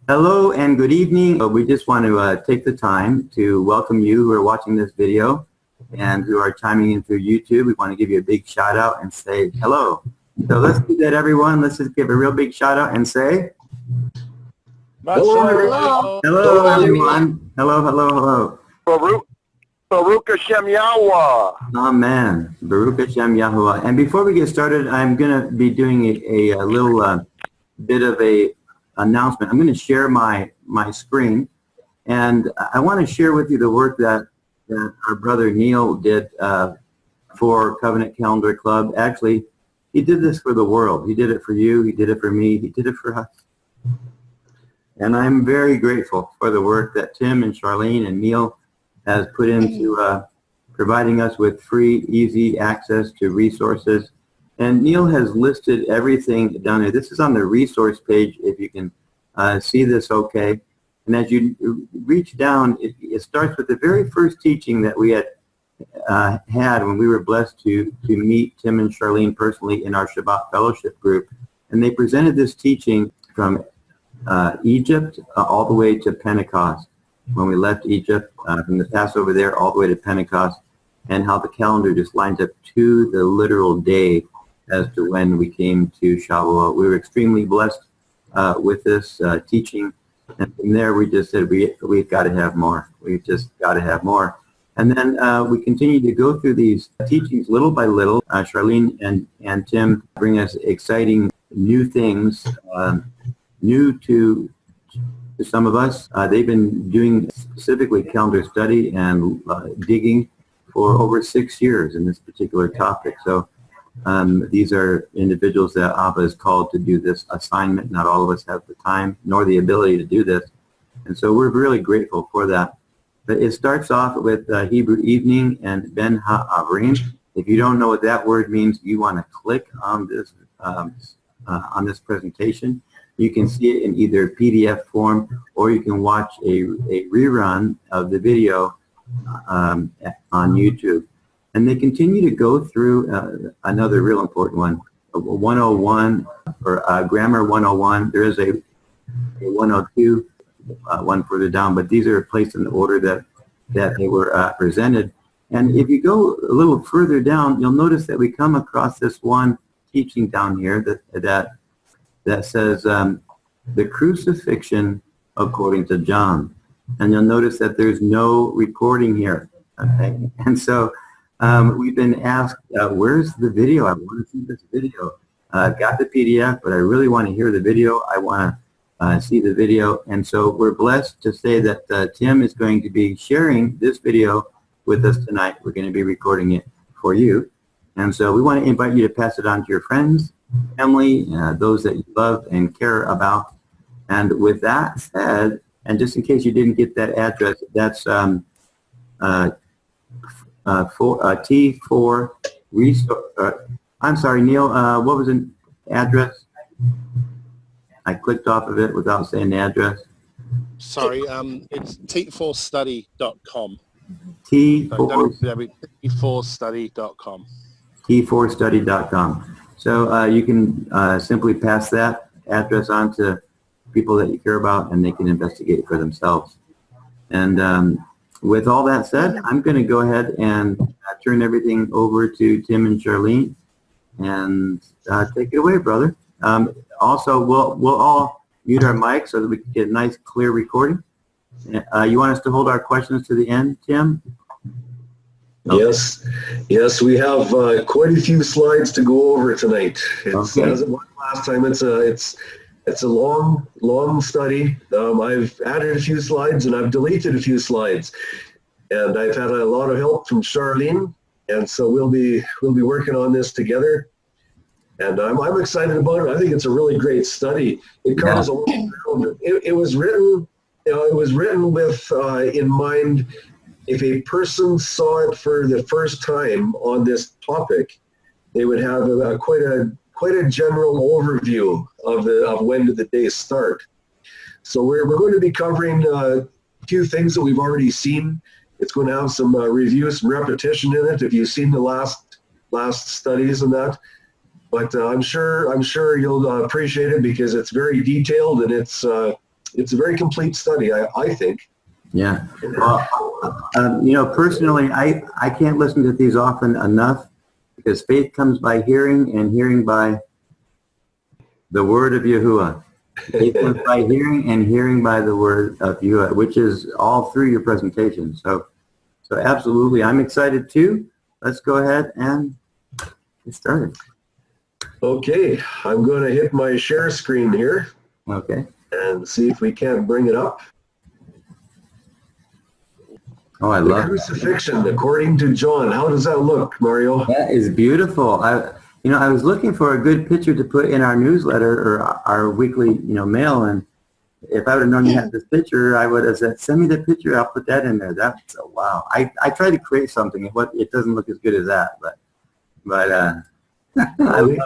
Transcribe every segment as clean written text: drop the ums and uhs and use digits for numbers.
Hello and good evening. We just want to take the time to welcome you who are watching this video and who are chiming in through YouTube. We want to give you a big shout out and say hello. So let's do that, everyone. Let's just give a real big shout out and say Hello. hello, everyone. Hello, hello, hello. Baruch Hashem Yahweh. Amen. Baruch Hashem Yahuwah. And before we get started, I'm going to be doing a little bit of a announcement. I'm going to share my screen, and I want to share with you the work that our brother Neil did for Covenant Calendar Club. Actually, he did this for the world. He did it for you. He did it for me. He did it for us. And I'm very grateful for the work that Tim and Charlene and Neil has put into providing us with free, easy access to resources. And Neil has listed everything down there. This is on the resource page, if you can see this okay. And as you reach down, it starts with the very first teaching that we had when we were blessed to meet Tim and Charlene personally in our Shabbat fellowship group. And they presented this teaching from Egypt all the way to Pentecost. When we left Egypt, from the Passover there all the way to Pentecost, and how the calendar just lines up to the literal day as to when we came to Shavuot. We were extremely blessed with this teaching, and from there we just said we've got to have more. We've just got to have more. And then we continue to go through these teachings little by little. Charlene and Tim bring us exciting new things, new to some of us. They've been doing specifically calendar study and digging for over 6 years in this particular topic. So these are individuals that Abba is called to do this assignment. Not all of us have the time nor the ability to do this. And so we're really grateful for that. But it starts off with Hebrew evening and Ben Ha'avrim. If you don't know what that word means, you want to click on this presentation. You can see it in either PDF form, or you can watch a rerun of the video on YouTube. And they continue to go through another real important one, 101, or Grammar 101. There is a 102, one further down, but these are placed in the order that they were presented. And if you go a little further down, you'll notice that we come across this one teaching down here that says the crucifixion according to John. And you'll notice that there's no recording here. Okay? And so we've been asked, where's the video? I want to see this video. I've got the PDF, but I really want to hear the video. I want to see the video. And so we're blessed to say that Tim is going to be sharing this video with us tonight. We're going to be recording it for you. And so we want to invite you to pass it on to your friends, family, those that you love and care about. And with that said, and just in case you didn't get that address, that's T4 Resource. I'm sorry, Neil, what was the address? I clicked off of it without saying the address. Sorry, it's t4study.com. T4study.com. T4study.com. So you can simply pass that address on to people that you care about, and they can investigate for themselves. And with all that said, I'm going to go ahead and turn everything over to Tim and Charlene, and take it away, brother. Also, we'll all mute our mics so that we can get a nice, clear recording. You want us to hold our questions to the end, Tim? Okay. Yes, we have quite a few slides to go over tonight. It's, okay. As it was last time, it's a long study. I've added a few slides and I've deleted a few slides, and I've had a lot of help from Charlene, and so we'll be working on this together. And I'm excited about it. I think it's a really great study. It covers a lot of ground. It was written, it was written with in mind. If a person saw it for the first time on this topic, they would have quite a general overview of when did the day start. So we're going to be covering a few things that we've already seen. It's going to have some review, some repetition in it if you've seen the last studies and that. But I'm sure you'll appreciate it because it's very detailed and it's it's a very complete study, I think. Yeah. Well, personally, I can't listen to these often enough because faith comes by hearing and hearing by the word of Yahuwah. Faith comes by hearing and hearing by the word of Yahuwah, which is all through your presentation. So absolutely, I'm excited too. Let's go ahead and get started. Okay, I'm going to hit my share screen here. Okay. And see if we can't bring it up. Oh, I The love crucifixion, according to John. How does that look, Mario? That is beautiful. I was looking for a good picture to put in our newsletter or our weekly, mail, and if I would have known you had this picture, I would have said, "Send me the picture. I'll put that in there." That's wow. I tried to create something. It doesn't look as good as that, but I love it.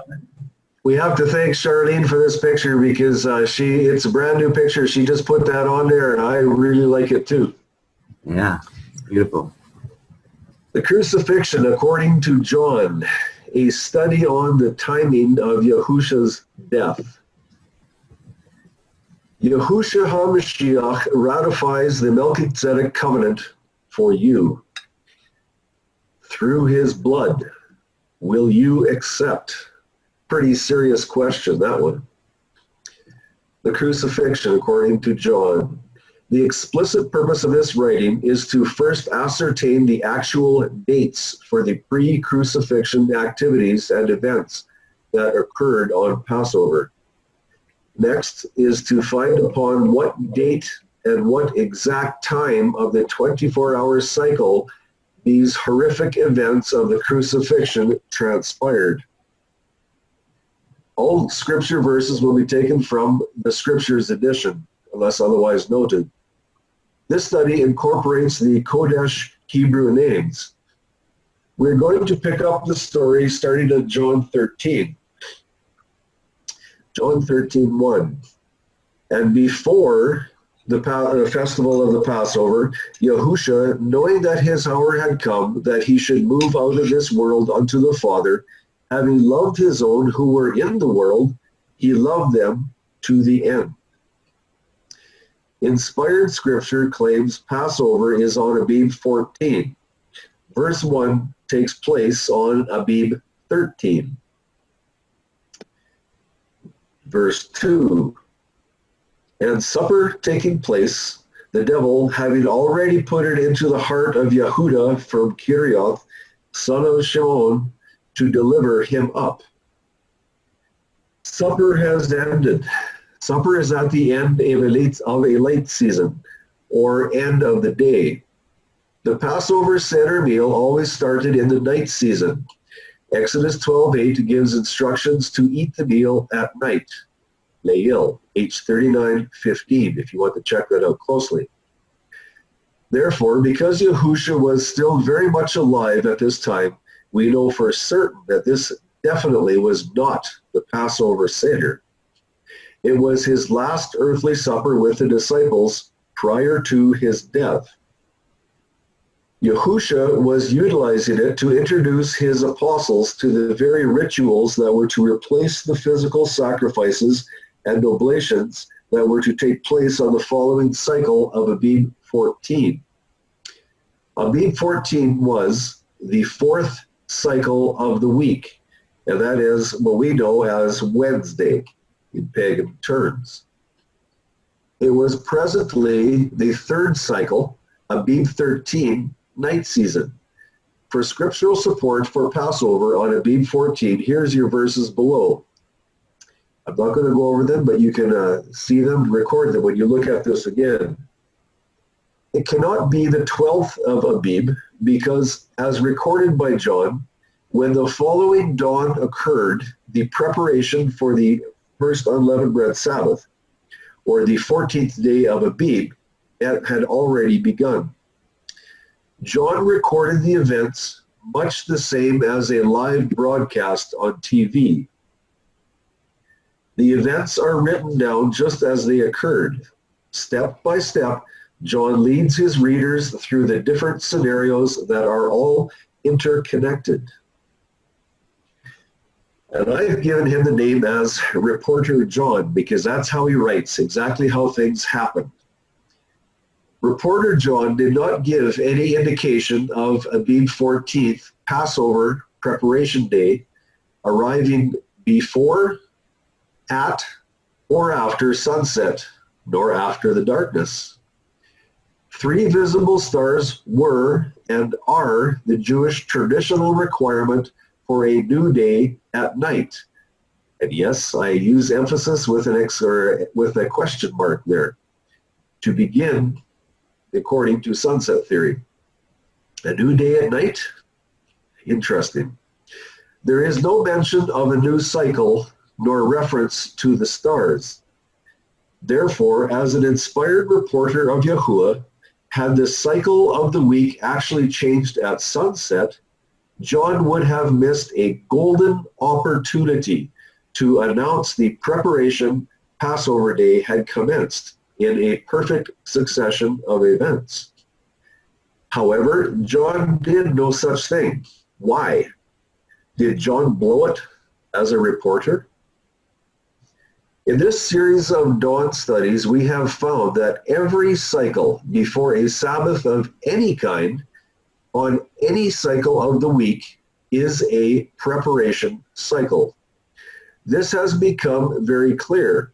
We have to thank Charlene for this picture because it's a brand new picture. She just put that on there, and I really like it too. Yeah, it's beautiful. The crucifixion, according to John, a study on the timing of Yahusha's death. Yahushua HaMashiach ratifies the Melchizedek covenant for you. Through his blood, will you accept? Pretty serious question, that one. The crucifixion, according to John. The explicit purpose of this writing is to first ascertain the actual dates for the pre-crucifixion activities and events that occurred on Passover. Next is to find upon what date and what exact time of the 24-hour cycle these horrific events of the crucifixion transpired. All scripture verses will be taken from the Scriptures edition, unless otherwise noted. This study incorporates the Kodesh Hebrew names. We're going to pick up the story starting at John 13. John 13:1. And before the festival of the Passover, Yahusha, knowing that his hour had come, that he should move out of this world unto the Father, having loved his own who were in the world, he loved them to the end. Inspired scripture claims Passover is on Abib 14. Verse 1 takes place on Abib 13. Verse 2. And supper taking place, the devil having already put it into the heart of Yehuda from Kirioth, son of Shimon, to deliver him up. Supper has ended. Supper is at the end of a late season, or end of the day. The Passover Seder meal always started in the night season. Exodus 12:8 gives instructions to eat the meal at night. Leil, H39:15, if you want to check that out closely. Therefore, because Yahusha was still very much alive at this time, we know for certain that this definitely was not the Passover Seder. It was his last earthly supper with the disciples prior to his death. Yahusha was utilizing it to introduce his apostles to the very rituals that were to replace the physical sacrifices and oblations that were to take place on the following cycle of Abib 14. Abib 14 was the fourth cycle of the week, and that is what we know as Wednesday in pagan terms. It was presently the third cycle, Abib 13, night season. For scriptural support for Passover on Abib 14, here's your verses below. I'm not going to go over them, but you can see them, record them when you look at this again. It cannot be the 12th of Abib because, as recorded by John, when the following dawn occurred, the preparation for the first unleavened bread Sabbath, or the 14th day of Abib, had already begun. John recorded the events much the same as a live broadcast on TV. The events are written down just as they occurred. Step by step, John leads his readers through the different scenarios that are all interconnected. And I've given him the name as Reporter John because that's how he writes, exactly how things happen. Reporter John did not give any indication of Abib 14th, Passover preparation day, arriving before, at, or after sunset, nor after the darkness. 3 visible stars were and are the Jewish traditional requirement for a new day at night. And yes, I use emphasis with with a question mark there. To begin, according to sunset theory. A new day at night? Interesting. There is no mention of a new cycle nor reference to the stars. Therefore, as an inspired reporter of Yahuwah, had the cycle of the week actually changed at sunset, John would have missed a golden opportunity to announce the preparation Passover day had commenced in a perfect succession of events. However, John did no such thing. Why? Did John blow it as a reporter? In this series of dawn studies, we have found that every cycle before a Sabbath of any kind on any cycle of the week is a preparation cycle. This has become very clear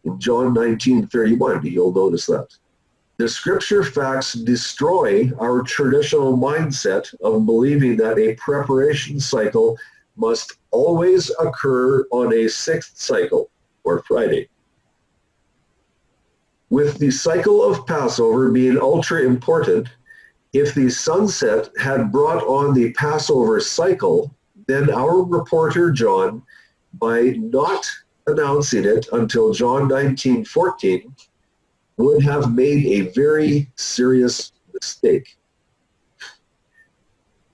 in John 19:31. You'll notice that. The scripture facts destroy our traditional mindset of believing that a preparation cycle must always occur on a 6th cycle, or Friday. With the cycle of Passover being ultra important, if the sunset had brought on the Passover cycle, then our reporter John, by not announcing it until John 19:14, would have made a very serious mistake.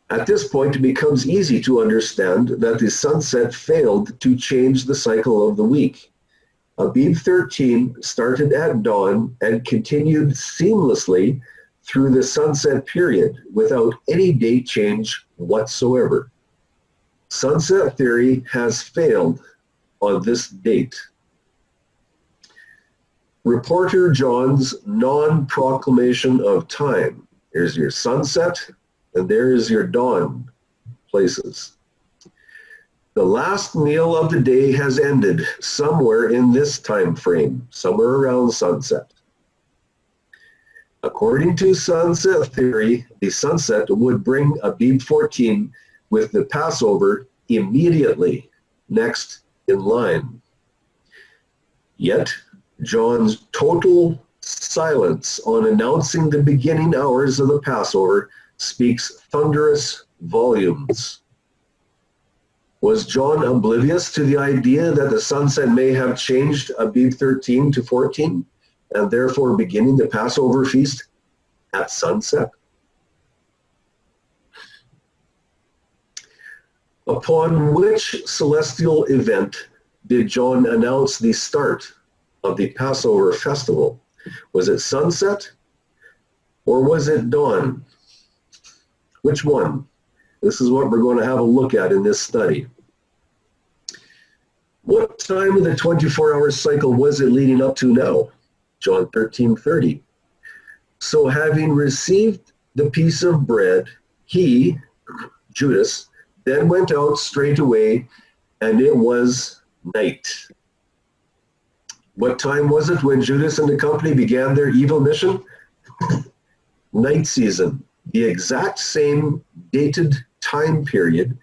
At this point, it becomes easy to understand that the sunset failed to change the cycle of the week. Abib 13 started at dawn and continued seamlessly through the sunset period without any date change whatsoever. Sunset theory has failed on this date. Reporter John's non-proclamation of time. Here's your sunset, and there is your dawn places. The last meal of the day has ended somewhere in this time frame, somewhere around sunset. According to sunset theory, the sunset would bring Abib 14 with the Passover immediately next in line. Yet, John's total silence on announcing the beginning hours of the Passover speaks thunderous volumes. Was John oblivious to the idea that the sunset may have changed Abib 13 to 14 and therefore beginning the Passover feast at sunset? Upon which celestial event did John announce the start of the Passover festival? Was it sunset or was it dawn? Which one? This is what we're going to have a look at in this study. What time of the 24-hour cycle was it leading up to now? John 13:30. So having received the piece of bread, he, Judas, then went out straight away, and it was night. What time was it when Judas and the company began their evil mission? Night season, the exact same dated time period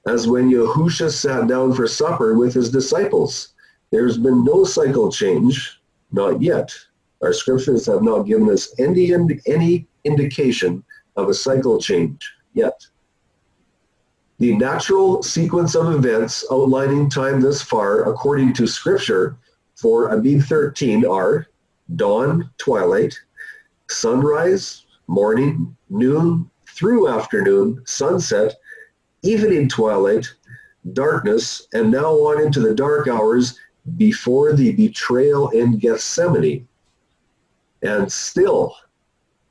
as when Yahusha sat down for supper with his disciples. There's been no cycle change, not yet. Our scriptures have not given us any indication of a cycle change yet. The natural sequence of events outlining time thus far, according to scripture, for Abib 13 are dawn, twilight, sunrise, morning, noon, through afternoon, sunset, evening twilight, darkness, and now on into the dark hours before the betrayal in Gethsemane. And still,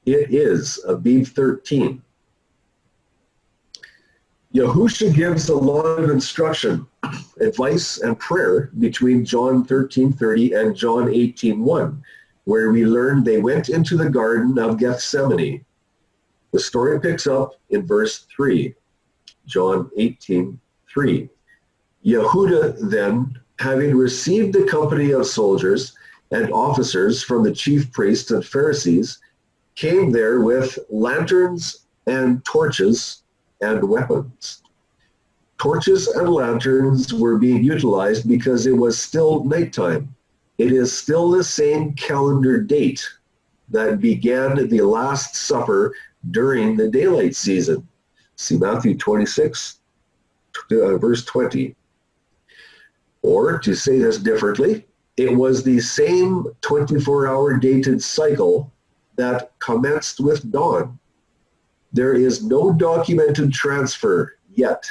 it is Abib 13. Yahusha gives a lot of instruction, advice, and prayer between John 13:30 and John 18:1, where we learn they went into the Garden of Gethsemane. The story picks up in verse 3, John 18:3. Yehuda then, having received the company of soldiers and officers from the chief priests and Pharisees, came there with lanterns and torches and weapons. Torches and lanterns were being utilized because it was still nighttime. It is still the same calendar date that began the Last Supper during the daylight season. See Matthew 26, verse 20. Or, to say this differently, it was the same 24-hour dated cycle that commenced with dawn. There is no documented transfer yet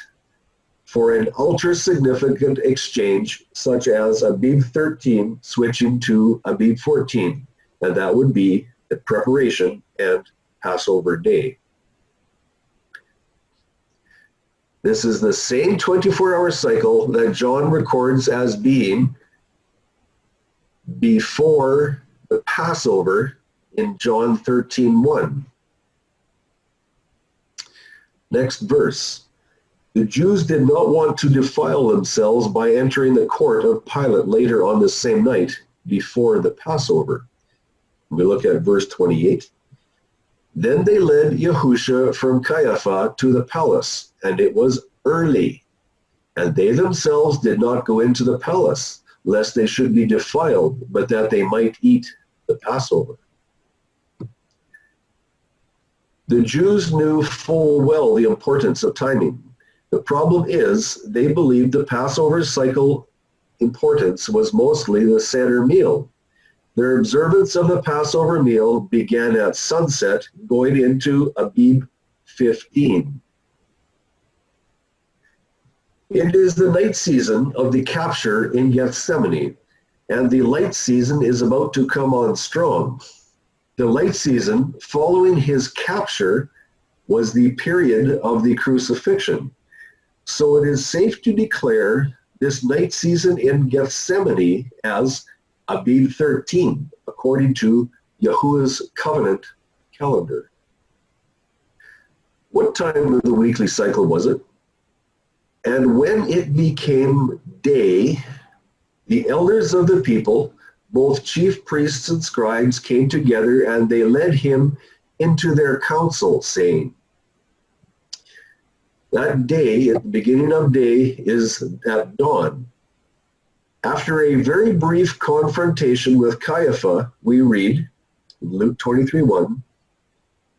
for an ultra-significant exchange such as Abib 13 switching to Abib 14, and that would be the preparation and Passover day. This is the same 24-hour cycle that John records as being before the Passover in John 13:1. Next verse. The Jews did not want to defile themselves by entering the court of Pilate later on the same night before the Passover. We look at verse 28. Then they led Yahusha from Caiaphas to the palace, and it was early. And they themselves did not go into the palace, lest they should be defiled, but that they might eat the Passover. The Jews knew full well the importance of timing. The problem is they believed the Passover cycle importance was mostly the Seder meal. Their observance of the Passover meal began at sunset, going into Abib 15. It is the night season of the capture in Gethsemane, and the light season is about to come on strong. The light season following his capture was the period of the crucifixion. So it is safe to declare this night season in Gethsemane as Abib 13, according to Yahuwah's covenant calendar. What time of the weekly cycle was it? And when it became day, the elders of the people, both chief priests and scribes, came together, and they led him into their council, saying, that day, at the beginning of day, is at dawn. After a very brief confrontation with Caiaphas, we read, in Luke 23:1,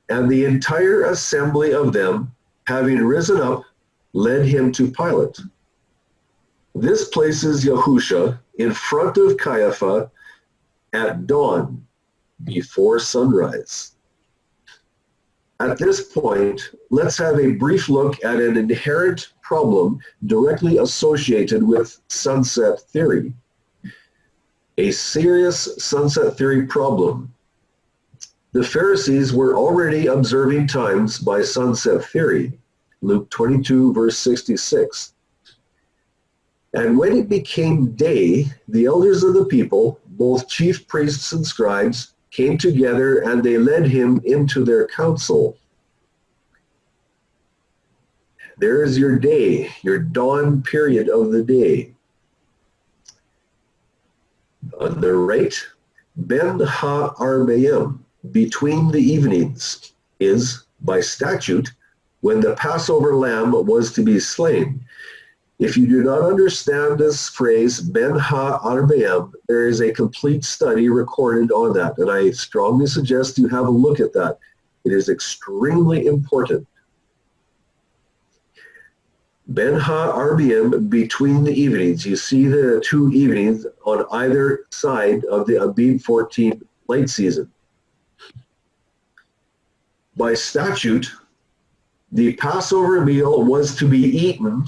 and the entire assembly of them, having risen up, led him to Pilate. This places Yahusha in front of Caiaphas at dawn, before sunrise. At this point, let's have a brief look at an inherent problem directly associated with sunset theory. A serious sunset theory problem. The Pharisees were already observing times by sunset theory, Luke 22, verse 66. And when it became day, the elders of the people, both chief priests and scribes, came together, and they led him into their council. There is your day, your dawn period of the day. On the right, Ben ha-arbayim, between the evenings, is, by statute, when the Passover lamb was to be slain. If you do not understand this phrase, Ben ha-arbayim, there is a complete study recorded on that, and I strongly suggest you have a look at that. It is extremely important. Ben ha-arbayim, between the evenings. You see the two evenings on either side of the Abib 14 light season. By statute, the Passover meal was to be eaten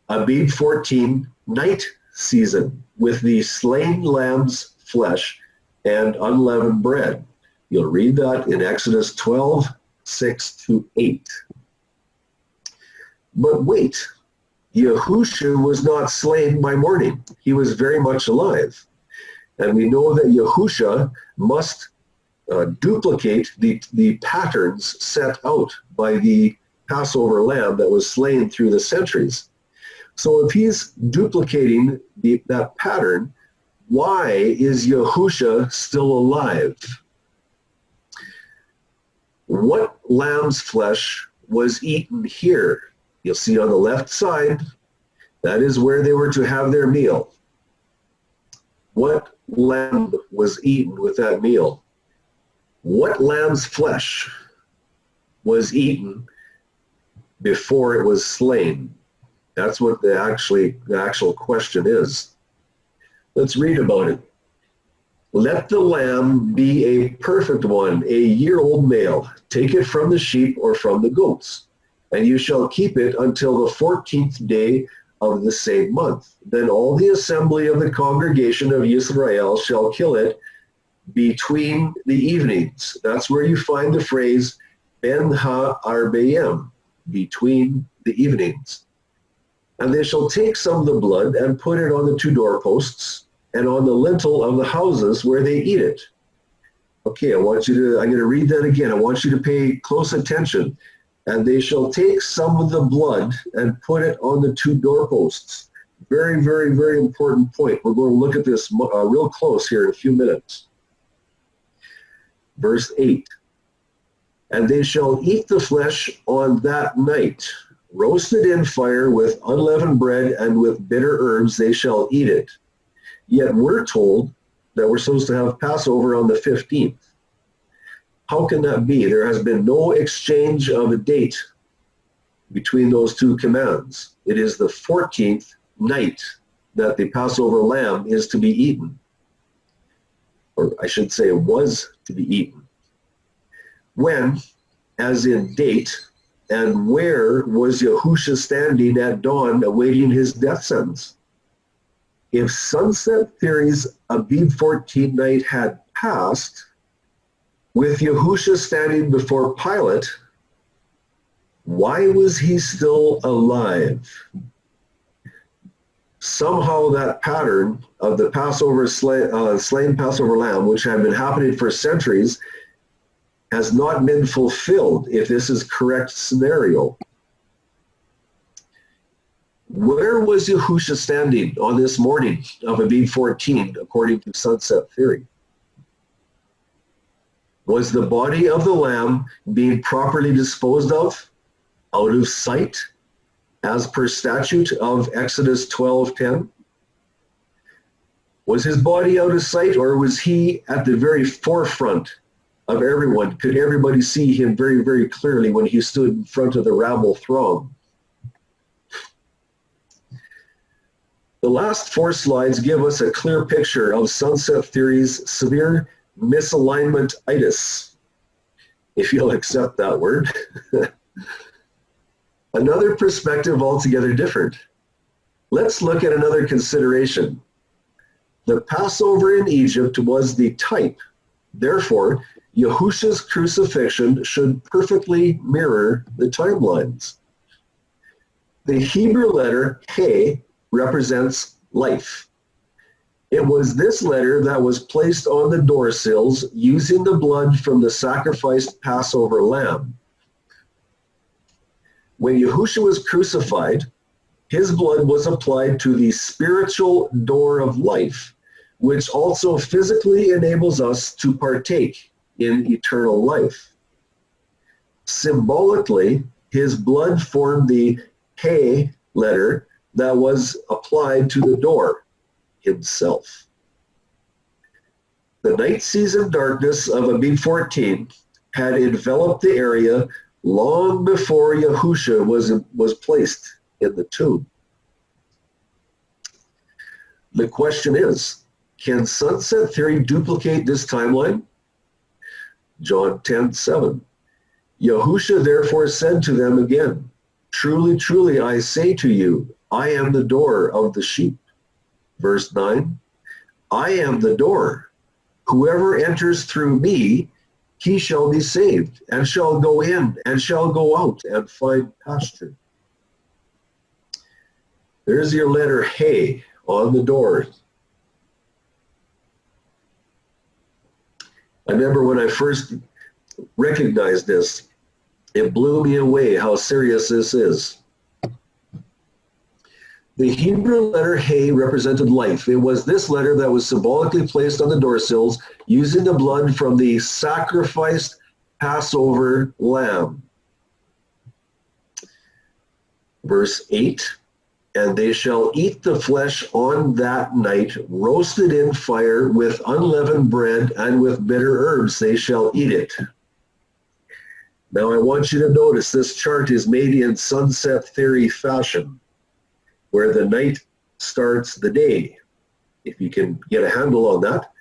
Abib 14 night season with the slain lamb's flesh and unleavened bread. You'll read that in Exodus 12, 6-8. But wait, Yahusha was not slain by morning. He was very much alive. And we know that Yahusha must duplicate the patterns set out by the Passover lamb that was slain through the centuries. So if he's duplicating that pattern, why is Yahusha still alive? What lamb's flesh was eaten here? You'll see on the left side, that is where they were to have their meal. What lamb was eaten with that meal? What lamb's flesh was eaten before it was slain? That's what the actual question is. Let's read about it. Let the lamb be a perfect one, a year-old male. Take it from the sheep or from the goats, and you shall keep it until the 14th day of the same month. Then all the assembly of the congregation of Israel shall kill it between the evenings. That's where you find the phrase Ben ha-arbayim, between the evenings. And they shall take some of the blood and put it on the two doorposts and on the lintel of the houses where they eat it. Okay, I'm going to read that again. I want you to pay close attention. And they shall take some of the blood and put it on the two doorposts. Very, very, very important point. We're going to look at this real close here in a few minutes. Verse 8. And they shall eat the flesh on that night, roasted in fire with unleavened bread and with bitter herbs they shall eat it. Yet we're told that we're supposed to have Passover on the 15th. How can that be? There has been no exchange of a date between those two commands. It is the 14th night that the Passover lamb is to be eaten. Or I should say was to be eaten. When, as in date, and where was Yahusha standing at dawn awaiting his death sentence? If Sunset Theory's Abib 14 night had passed, with Yahusha standing before Pilate, why was he still alive? Somehow that pattern of the Passover slain Passover lamb, which had been happening for centuries, has not been fulfilled, if this is correct scenario. Where was Yahusha standing on this morning of Abib 14, according to Sunset Theory? Was the body of the lamb being properly disposed of, out of sight, as per statute of Exodus 12:10? Was his body out of sight, or was he at the very forefront of everyone? Could everybody see him very, very clearly when he stood in front of the rabble throng? The last 4 slides give us a clear picture of Sunset Theory's severe misalignment-itis, if you'll accept that word. Another perspective altogether different. Let's look at another consideration. The Passover in Egypt was the type. Therefore, Yahusha's crucifixion should perfectly mirror the timelines. The Hebrew letter He represents life. It was this letter that was placed on the door sills using the blood from the sacrificed Passover lamb. When Yahusha was crucified, his blood was applied to the spiritual door of life, which also physically enables us to partake in eternal life. Symbolically, his blood formed the He letter that was applied to the door himself. The night season darkness of Abib 14 had enveloped the area long before Yahusha was placed in the tomb. The question is, can Sunset Theory duplicate this timeline? John 10:7. Yahusha therefore said to them again, truly, truly, I say to you, I am the door of the sheep. Verse 9, I am the door. Whoever enters through me, he shall be saved, and shall go in, and shall go out, and find pasture. There's your letter Hey on the door. I remember when I first recognized this, it blew me away how serious this is. The Hebrew letter Hey represented life. It was this letter that was symbolically placed on the door sills using the blood from the sacrificed Passover lamb. Verse 8, and they shall eat the flesh on that night, roasted in fire with unleavened bread and with bitter herbs they shall eat it. Now I want you to notice this chart is made in sunset theory fashion, where the night starts the day, if you can get a handle on that.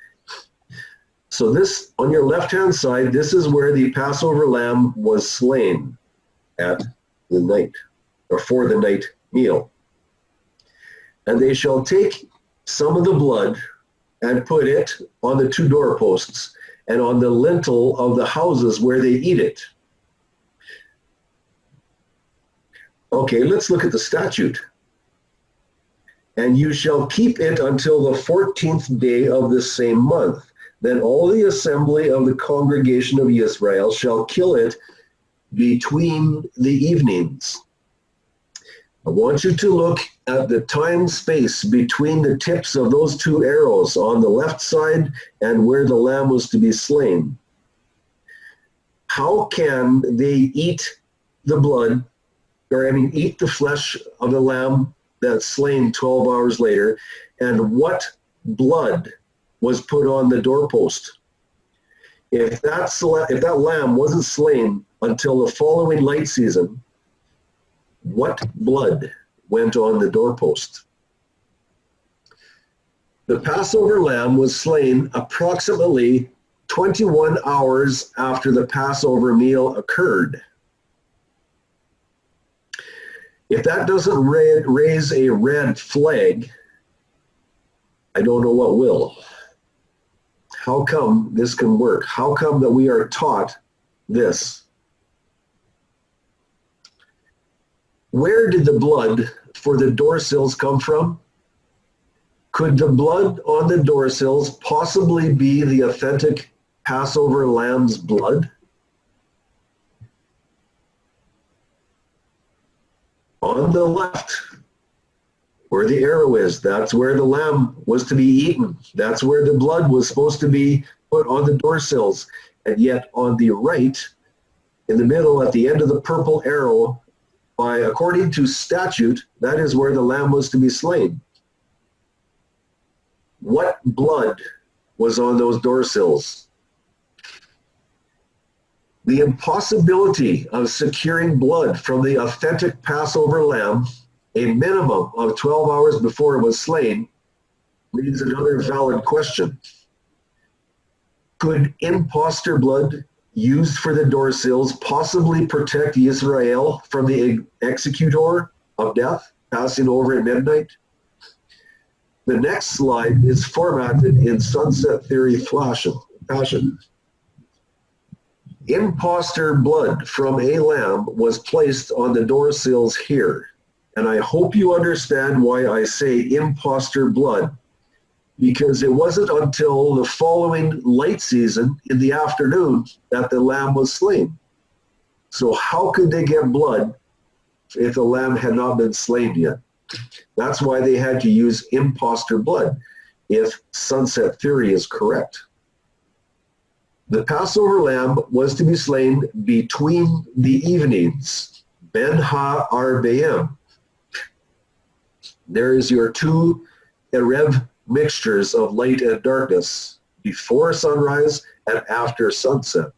So this, on your left-hand side, this is where the Passover lamb was slain at the night, or for the night meal. And they shall take some of the blood and put it on the two doorposts and on the lintel of the houses where they eat it. Okay, let's look at the statute. And you shall keep it until the 14th day of the same month. Then all the assembly of the congregation of Israel shall kill it between the evenings. I want you to look at the time space between the tips of those two arrows on the left side and where the lamb was to be slain. How can they eat the blood, eat the flesh of the lamb that's slain 12 hours later, and what blood was put on the doorpost? If that lamb wasn't slain until the following light season, what blood went on the doorpost? The Passover lamb was slain approximately 21 hours after the Passover meal occurred. If that doesn't raise a red flag, I don't know what will. How come this can work? How come that we are taught this? Where did the blood for the door sills come from? Could the blood on the door sills possibly be the authentic Passover lamb's blood? On the left, where the arrow is, that's where the lamb was to be eaten. That's where the blood was supposed to be put on the door sills. And yet on the right, in the middle, at the end of the purple arrow, according to statute, that is where the lamb was to be slain. What blood was on those door sills? The impossibility of securing blood from the authentic Passover lamb a minimum of 12 hours before it was slain leaves another valid question. Could imposter blood used for the door sills possibly protect Israel from the executor of death passing over at midnight? The next slide is formatted in sunset theory fashion. Imposter blood from a lamb was placed on the door sills here. And I hope you understand why I say imposter blood, because it wasn't until the following light season in the afternoon that the lamb was slain. So how could they get blood if the lamb had not been slain yet? That's why they had to use imposter blood, if sunset theory is correct. The Passover lamb was to be slain between the evenings, Ben Ha-Arbaim. There is your two Erev mixtures of light and darkness, before sunrise and after sunset.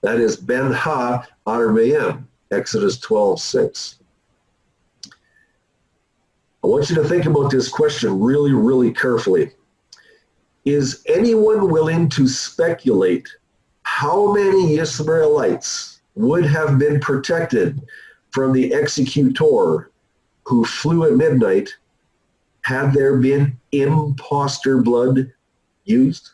That is Ben Ha-Arbaim, Exodus 12:6. I want you to think about this question really, really carefully. Is anyone willing to speculate how many Israelites would have been protected from the executor who flew at midnight had there been imposter blood used?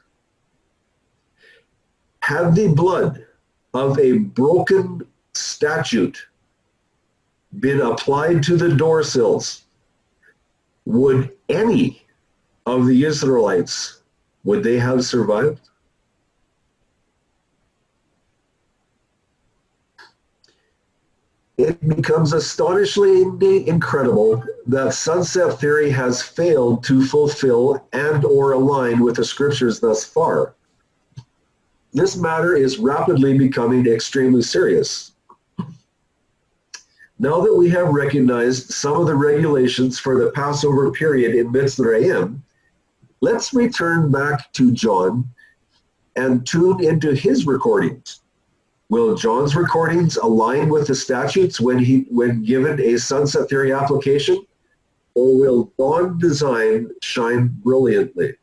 Had the blood of a broken statute been applied to the door sills would any of the Israelites, would they have survived? It becomes astonishingly incredible that sunset theory has failed to fulfill and or align with the scriptures thus far. This matter is rapidly becoming extremely serious. Now that we have recognized some of the regulations for the Passover period in Mitzrayim, let's return back to John and tune into his recordings. Will John's recordings align with the statutes when given a sunset theory application, or will Dawn design shine brilliantly?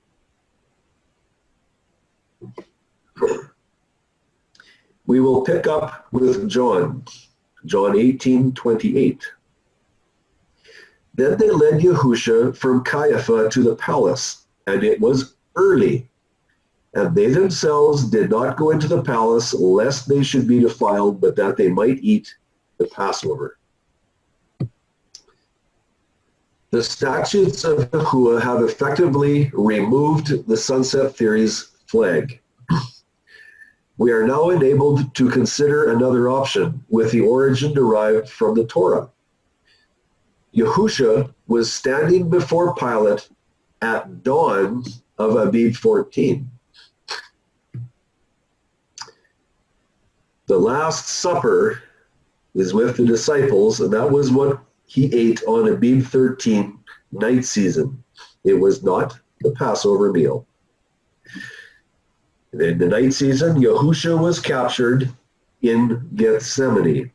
We will pick up with John 18:28. Then they led Yahusha from Caiaphas to the palace, and it was early. And they themselves did not go into the palace, lest they should be defiled, but that they might eat the Passover. The statutes of Yahuwah have effectively removed the sunset theory's flag. We are now enabled to consider another option with the origin derived from the Torah. Yahusha was standing before Pilate at dawn of Abib 14. The Last Supper is with the disciples, and that was what he ate on Abib 13 night season. It was not the Passover meal. In the night season, Yahusha was captured in Gethsemane.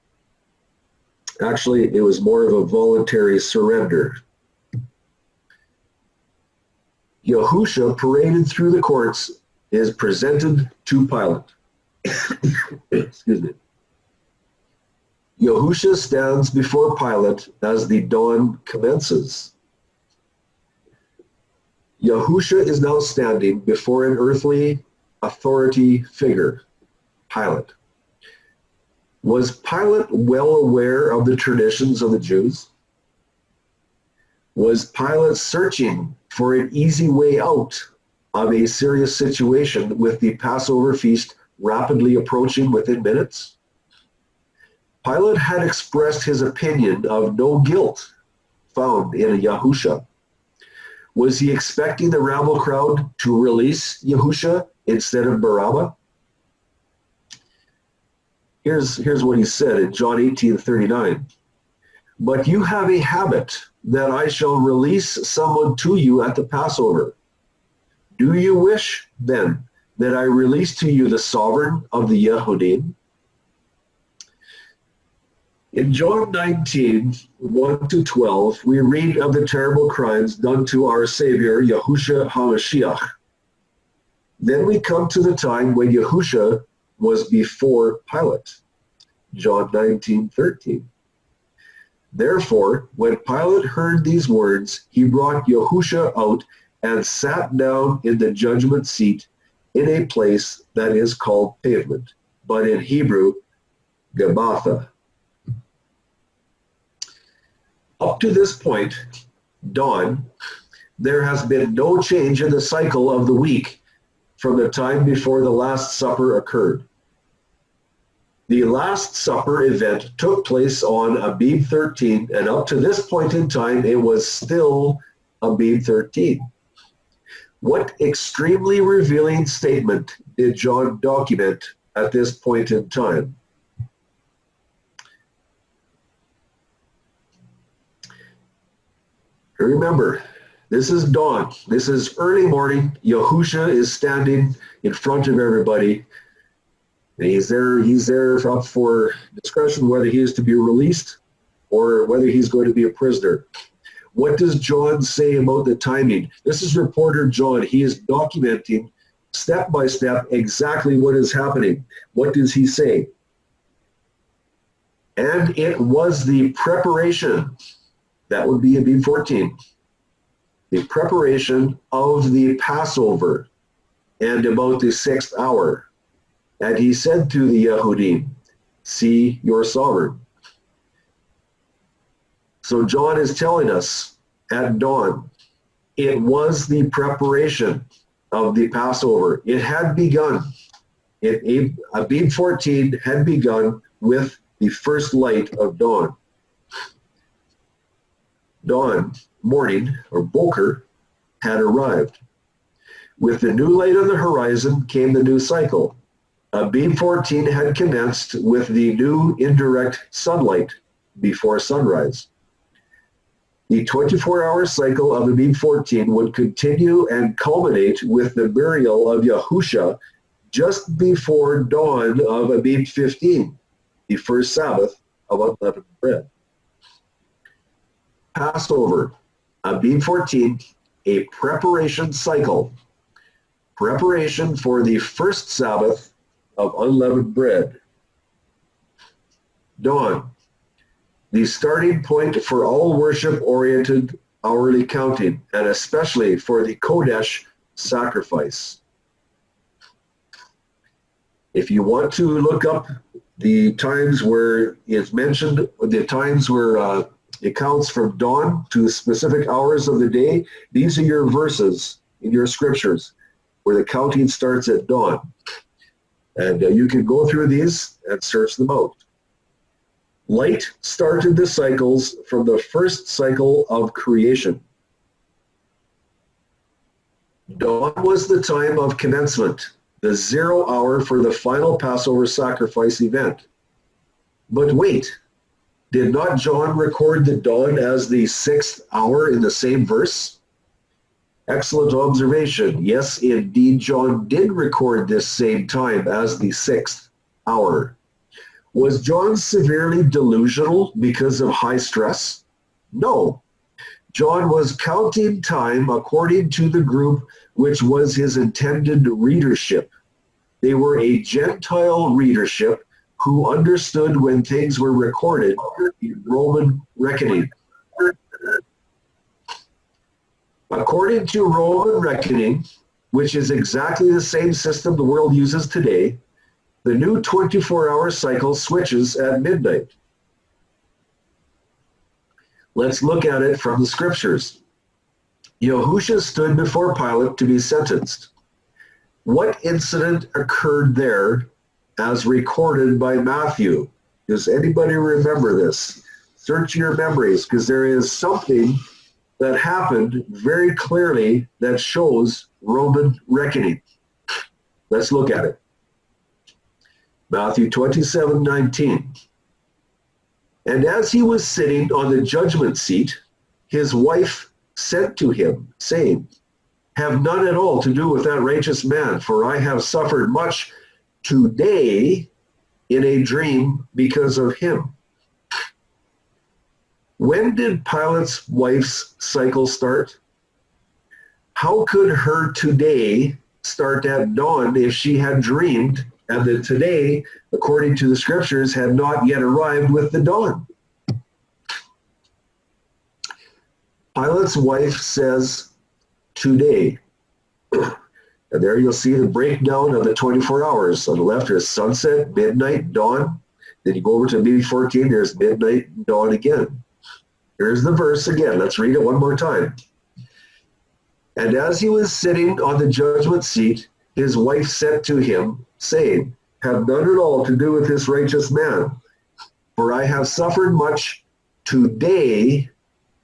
Actually, it was more of a voluntary surrender. Yahusha, paraded through the courts, is presented to Pilate. Excuse me. Yahusha stands before Pilate as the dawn commences. Yahusha is now standing before an earthly authority figure, Pilate. Was Pilate well aware of the traditions of the Jews? Was Pilate searching for an easy way out of a serious situation with the Passover feast rapidly approaching within minutes? Pilate had expressed his opinion of no guilt found in Yahusha. Was he expecting the rabble crowd to release Yahusha instead of Barabbas? Here's what he said in John 18:39. But you have a habit that I shall release someone to you at the Passover. Do you wish, then, that I release to you the sovereign of the Yehudim? In John 19:1-12, we read of the terrible crimes done to our Savior, Yahushua HaMashiach. Then we come to the time when Yahusha was before Pilate. John 19:13. Therefore, when Pilate heard these words, he brought Yahusha out and sat down in the judgment seat in a place that is called pavement, but in Hebrew, Gabbatha. Up to this point, dawn, there has been no change in the cycle of the week from the time before the Last Supper occurred. The Last Supper event took place on Abib 13, and up to this point in time, it was still Abib 13. What extremely revealing statement did John document at this point in time? Remember, this is dawn. This is early morning. Yahusha is standing in front of everybody. And he's there up for discussion whether he is to be released or whether he's going to be a prisoner. What does John say about the timing? This is reporter John. He is documenting step by step exactly what is happening. What does he say? And it was the preparation. That would be Abib 14. The preparation of the Passover and about the 6th hour. And he said to the Yehudim, see your sovereign. So John is telling us at dawn. It was the preparation of the Passover. It had begun. Abib 14 had begun with the first light of dawn. Dawn, morning, or Boker, had arrived. With the new light on the horizon came the new cycle. Abib 14 had commenced with the new indirect sunlight before sunrise. The 24-hour cycle of Abib 14 would continue and culminate with the burial of Yahusha just before dawn of Abib 15, the first Sabbath of unleavened bread. Passover, Abib 14, a preparation cycle. Preparation for the first Sabbath of unleavened bread. Dawn, the starting point for all worship-oriented hourly counting, and especially for the Kodesh sacrifice. If you want to look up the times where it's mentioned, the times where it counts from dawn to specific hours of the day, these are your verses in your scriptures where the counting starts at dawn. And you can go through these and search them out. Light started the cycles from the first cycle of creation. Dawn was the time of commencement, the 0 hour for the final Passover sacrifice event. But wait, did not John record the dawn as the 6th hour in the same verse? Excellent observation. Yes, indeed, John did record this same time as the 6th hour. Was John severely delusional because of high stress? No. John was counting time according to the group which was his intended readership. They were a Gentile readership who understood when things were recorded in Roman reckoning. According to Roman reckoning, which is exactly the same system the world uses today, the new 24-hour cycle switches at midnight. Let's look at it from the scriptures. Yahusha stood before Pilate to be sentenced. What incident occurred there as recorded by Matthew? Does anybody remember this? Search your memories, because there is something that happened very clearly that shows Roman reckoning. Let's look at it. Matthew 27:19. And as he was sitting on the judgment seat, his wife sent to him, saying, have none at all to do with that righteous man, for I have suffered much today in a dream because of him. When did Pilate's wife's cycle start? How could her today start at dawn if she had dreamed and that today, according to the scriptures, had not yet arrived with the dawn? Pilate's wife says, today. And there you'll see the breakdown of the 24 hours. On the left, there's sunset, midnight, dawn. Then you go over to Abib 14, there's midnight, dawn again. Here's the verse again. Let's read it one more time. And as he was sitting on the judgment seat, his wife sent to him, saying, have none at all to do with this righteous man, for I have suffered much today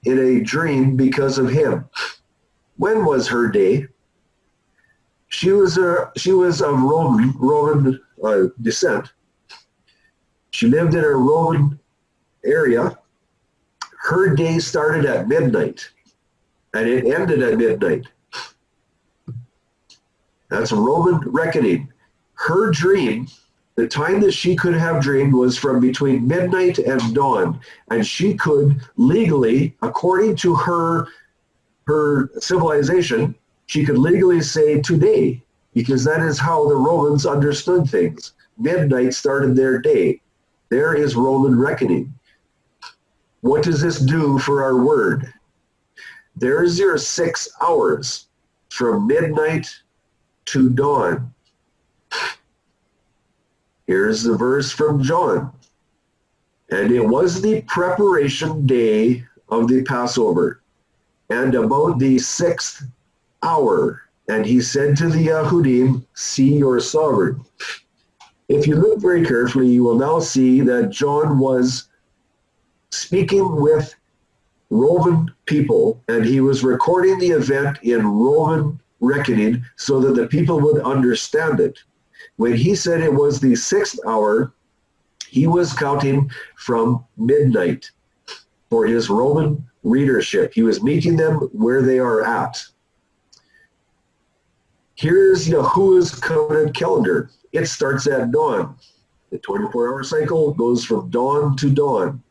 in a dream because of him. When was her day? She was of Roman descent. She lived in a Roman area. Her day started at midnight, and it ended at midnight. That's Roman reckoning. Her dream, the time that she could have dreamed was from between midnight and dawn, and she could legally, according to her civilization, she could legally say today, because that is how the Romans understood things. Midnight started their day. There is Roman reckoning. What does this do for our word? There's your 6 hours from midnight to dawn. Here's the verse from John. And it was the preparation day of the Passover. and about the 6th hour. And he said to the Yahudim, see your sovereign. If you look very carefully, you will now see that John was speaking with Roman people, and he was recording the event in Roman reckoning so that the people would understand it. When he said it was the 6th hour, he was counting from midnight for his Roman readership. He was meeting them where they are at. Here's Yahuwah's covenant calendar. It starts at dawn. The 24-hour cycle goes from dawn to dawn.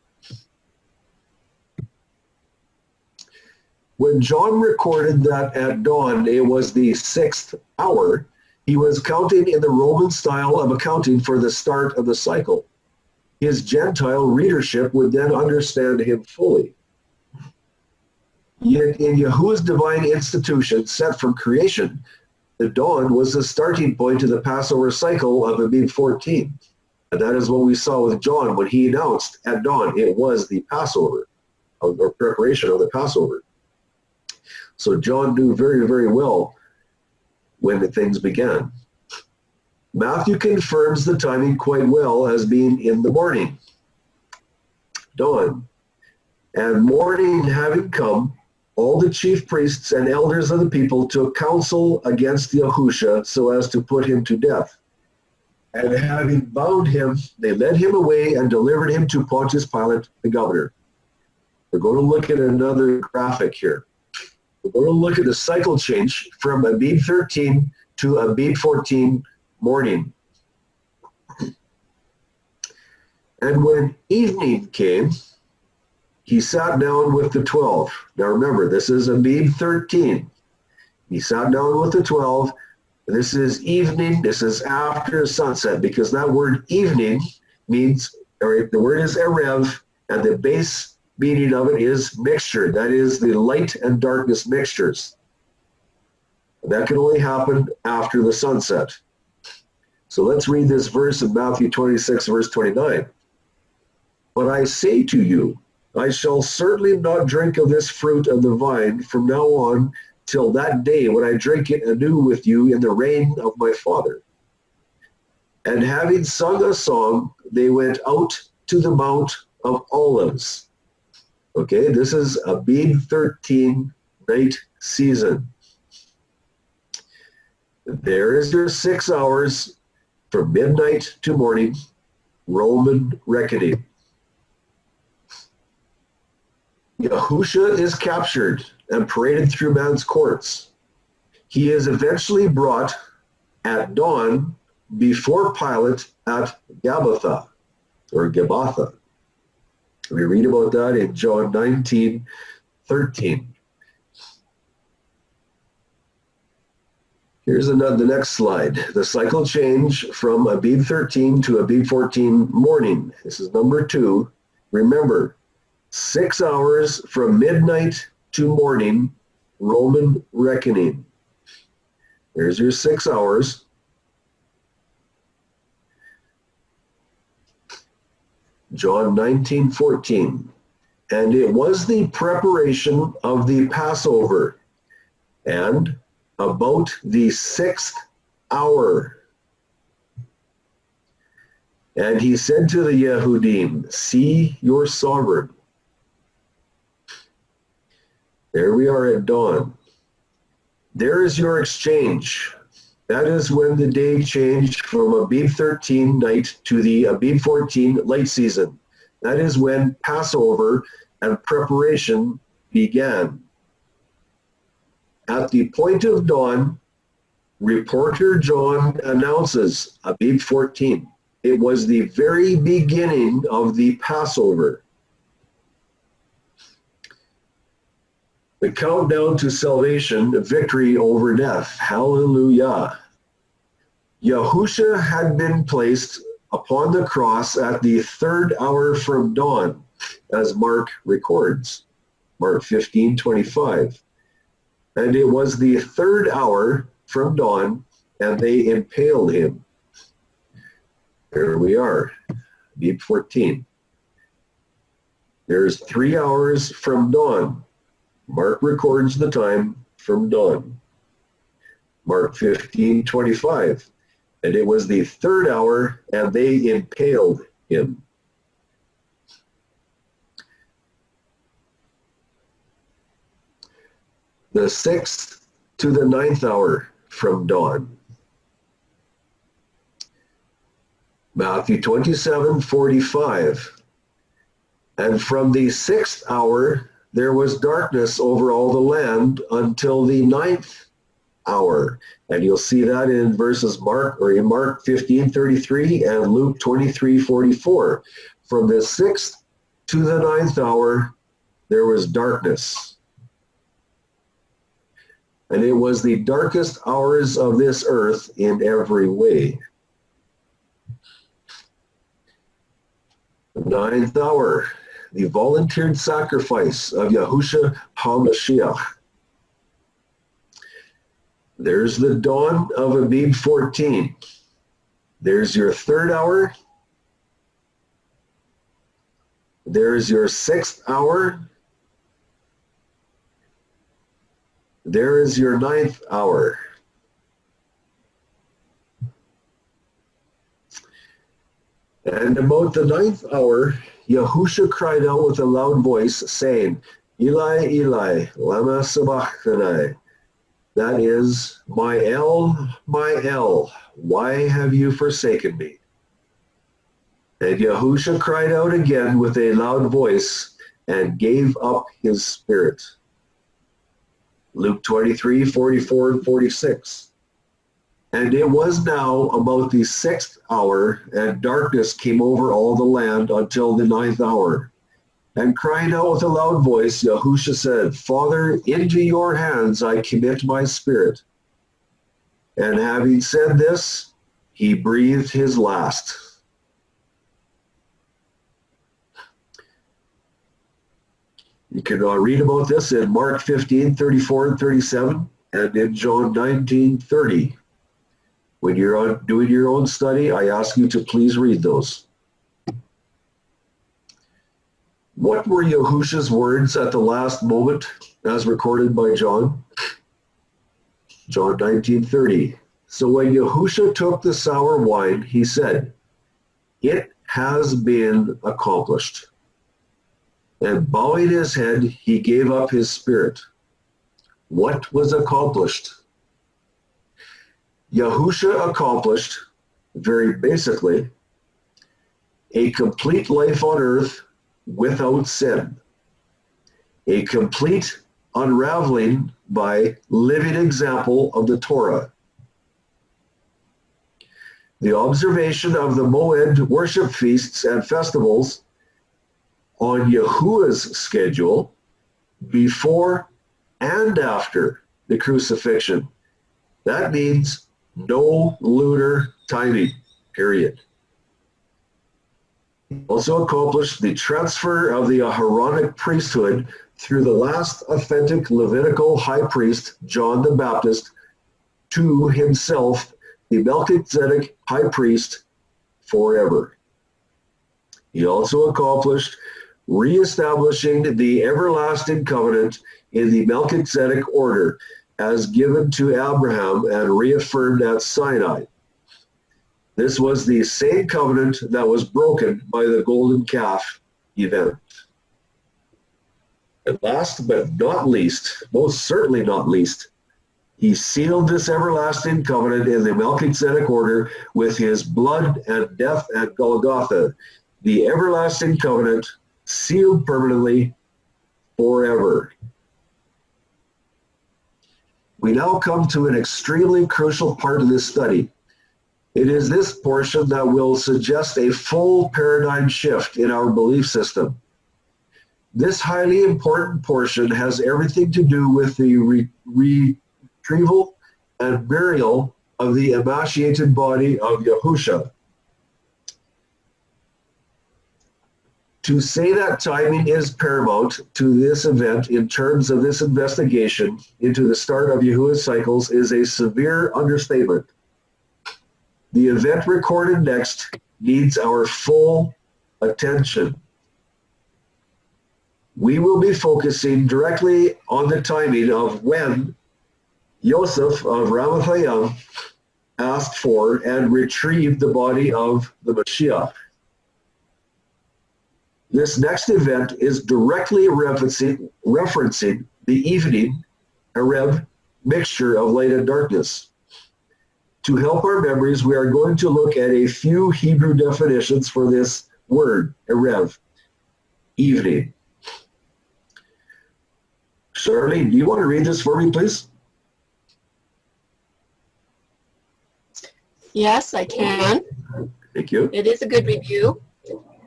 When John recorded that at dawn it was the 6th hour, he was counting in the Roman style of accounting for the start of the cycle. His Gentile readership would then understand him fully. Yet in Yahuwah's divine institution set from creation, the dawn was the starting point of the Passover cycle of Abib 14. And that is what we saw with John when he announced at dawn it was the Passover, or preparation of the Passover. So John knew very, very well when the things began. Matthew confirms the timing quite well as being in the morning, dawn. And morning having come, all the chief priests and elders of the people took counsel against Yahusha so as to put him to death. And having bound him, they led him away and delivered him to Pontius Pilate, the governor. We're going to look at another graphic here. We're going to look at the cycle change from Abib 13 to Abib 14 morning. And when evening came, he sat down with the 12. Now remember, this is Abib 13. He sat down with the 12. This is evening. This is after sunset, because that word evening means, or the word is erev, and the base meaning of it is mixture. That is the light and darkness mixtures. That can only happen after the sunset. So let's read this verse in Matthew 26, verse 29. But I say to you, I shall certainly not drink of this fruit of the vine from now on till that day when I drink it anew with you in the reign of my Father. And having sung a song, they went out to the Mount of Olives. Okay, this is Abib 13 night season. There is your 6 hours from midnight to morning, Roman reckoning. Yahusha is captured and paraded through man's courts. He is eventually brought at dawn before Pilate at Gabbatha, or Gabbatha. We read about that in John 19:13. Here's the next slide. The cycle change from Abib 13 to Abib 14 morning. This is number 2. Remember, 6 hours from midnight to morning, Roman reckoning. There's your 6 hours. John 19:14. And it was the preparation of the Passover, and about the 6th hour. And he said to the Yehudim, see your sovereign. There we are at dawn. There is your exchange. That is when the day changed from Abib 13 night to the Abib 14 late season. That is when Passover and preparation began. At the point of dawn, reporter John announces Abib 14. It was the very beginning of the Passover. The countdown to salvation, victory over death. Hallelujah. Yahusha had been placed upon the cross at the 3rd hour from dawn, as Mark records, Mark 15:25. And it was the 3rd hour from dawn, and they impaled him. There we are, Abib 14. There's 3 hours from dawn. Mark records the time from dawn. Mark 15:25. And it was the third hour, and they impaled him. The 6th to the 9th hour from dawn. Matthew 27:45. And from the 6th hour there was darkness over all the land until the 9th hour. And you'll see that in Mark 15:33 and Luke 23:44. From the 6th to the 9th hour there was darkness. And it was the darkest hours of this earth in every way. The 9th hour, the volunteered sacrifice of Yahushua HaMashiach. There's the dawn of Abib 14. There's your 3rd hour. There's your 6th hour. There is your 9th hour. And about the 9th hour, Yahusha cried out with a loud voice, saying, Eli, Eli, lama sabachthani. That is, my El, why have you forsaken me? And Yahusha cried out again with a loud voice and gave up his spirit. Luke 23:44 and 46. And it was now about the 6th hour, and darkness came over all the land until the 9th hour. And crying out with a loud voice, Yahusha said, Father, into your hands I commit my spirit. And having said this, he breathed his last. You can read about this in Mark 15:34 and 37, and in John 19:30. When you're doing your own study, I ask you to please read those. What were Yahusha's words at the last moment, as recorded by John? John 19:30. So when Yahusha took the sour wine, he said, It has been accomplished. And bowing his head, he gave up his spirit. What was accomplished? Yahusha accomplished, very basically, a complete life on earth without sin. A complete unraveling by living example of the Torah. The observation of the Moed worship feasts and festivals on Yahuwah's schedule before and after the crucifixion. That means no lunar timing, period. Also accomplished the transfer of the Aaronic priesthood through the last authentic Levitical high priest, John the Baptist, to himself, the Melchizedek high priest, forever. He also accomplished reestablishing the everlasting covenant in the Melchizedek order as given to Abraham and reaffirmed at Sinai. This was the same covenant that was broken by the golden calf event. And last but not least, most certainly not least, he sealed this everlasting covenant in the Melchizedek order with his blood and death at Golgotha, the everlasting covenant sealed permanently forever. We now come to an extremely crucial part of this study. It is this portion that will suggest a full paradigm shift in our belief system. This highly important portion has everything to do with the retrieval and burial of the emaciated body of Yahusha. To say that timing is paramount to this event in terms of this investigation into the start of Yahuwah's cycles is a severe understatement. The event recorded next needs our full attention. we will be focusing directly on the timing of when Yosef of Ramathaim asked for and retrieved the body of the Mashiach. This next event is directly referencing the evening, Erev, mixture of light and darkness. To help our memories, we are going to look at a few Hebrew definitions for this word, Erev, evening. Charlene, do you want to read this for me, please? Yes, I can. Thank you. It is a good review.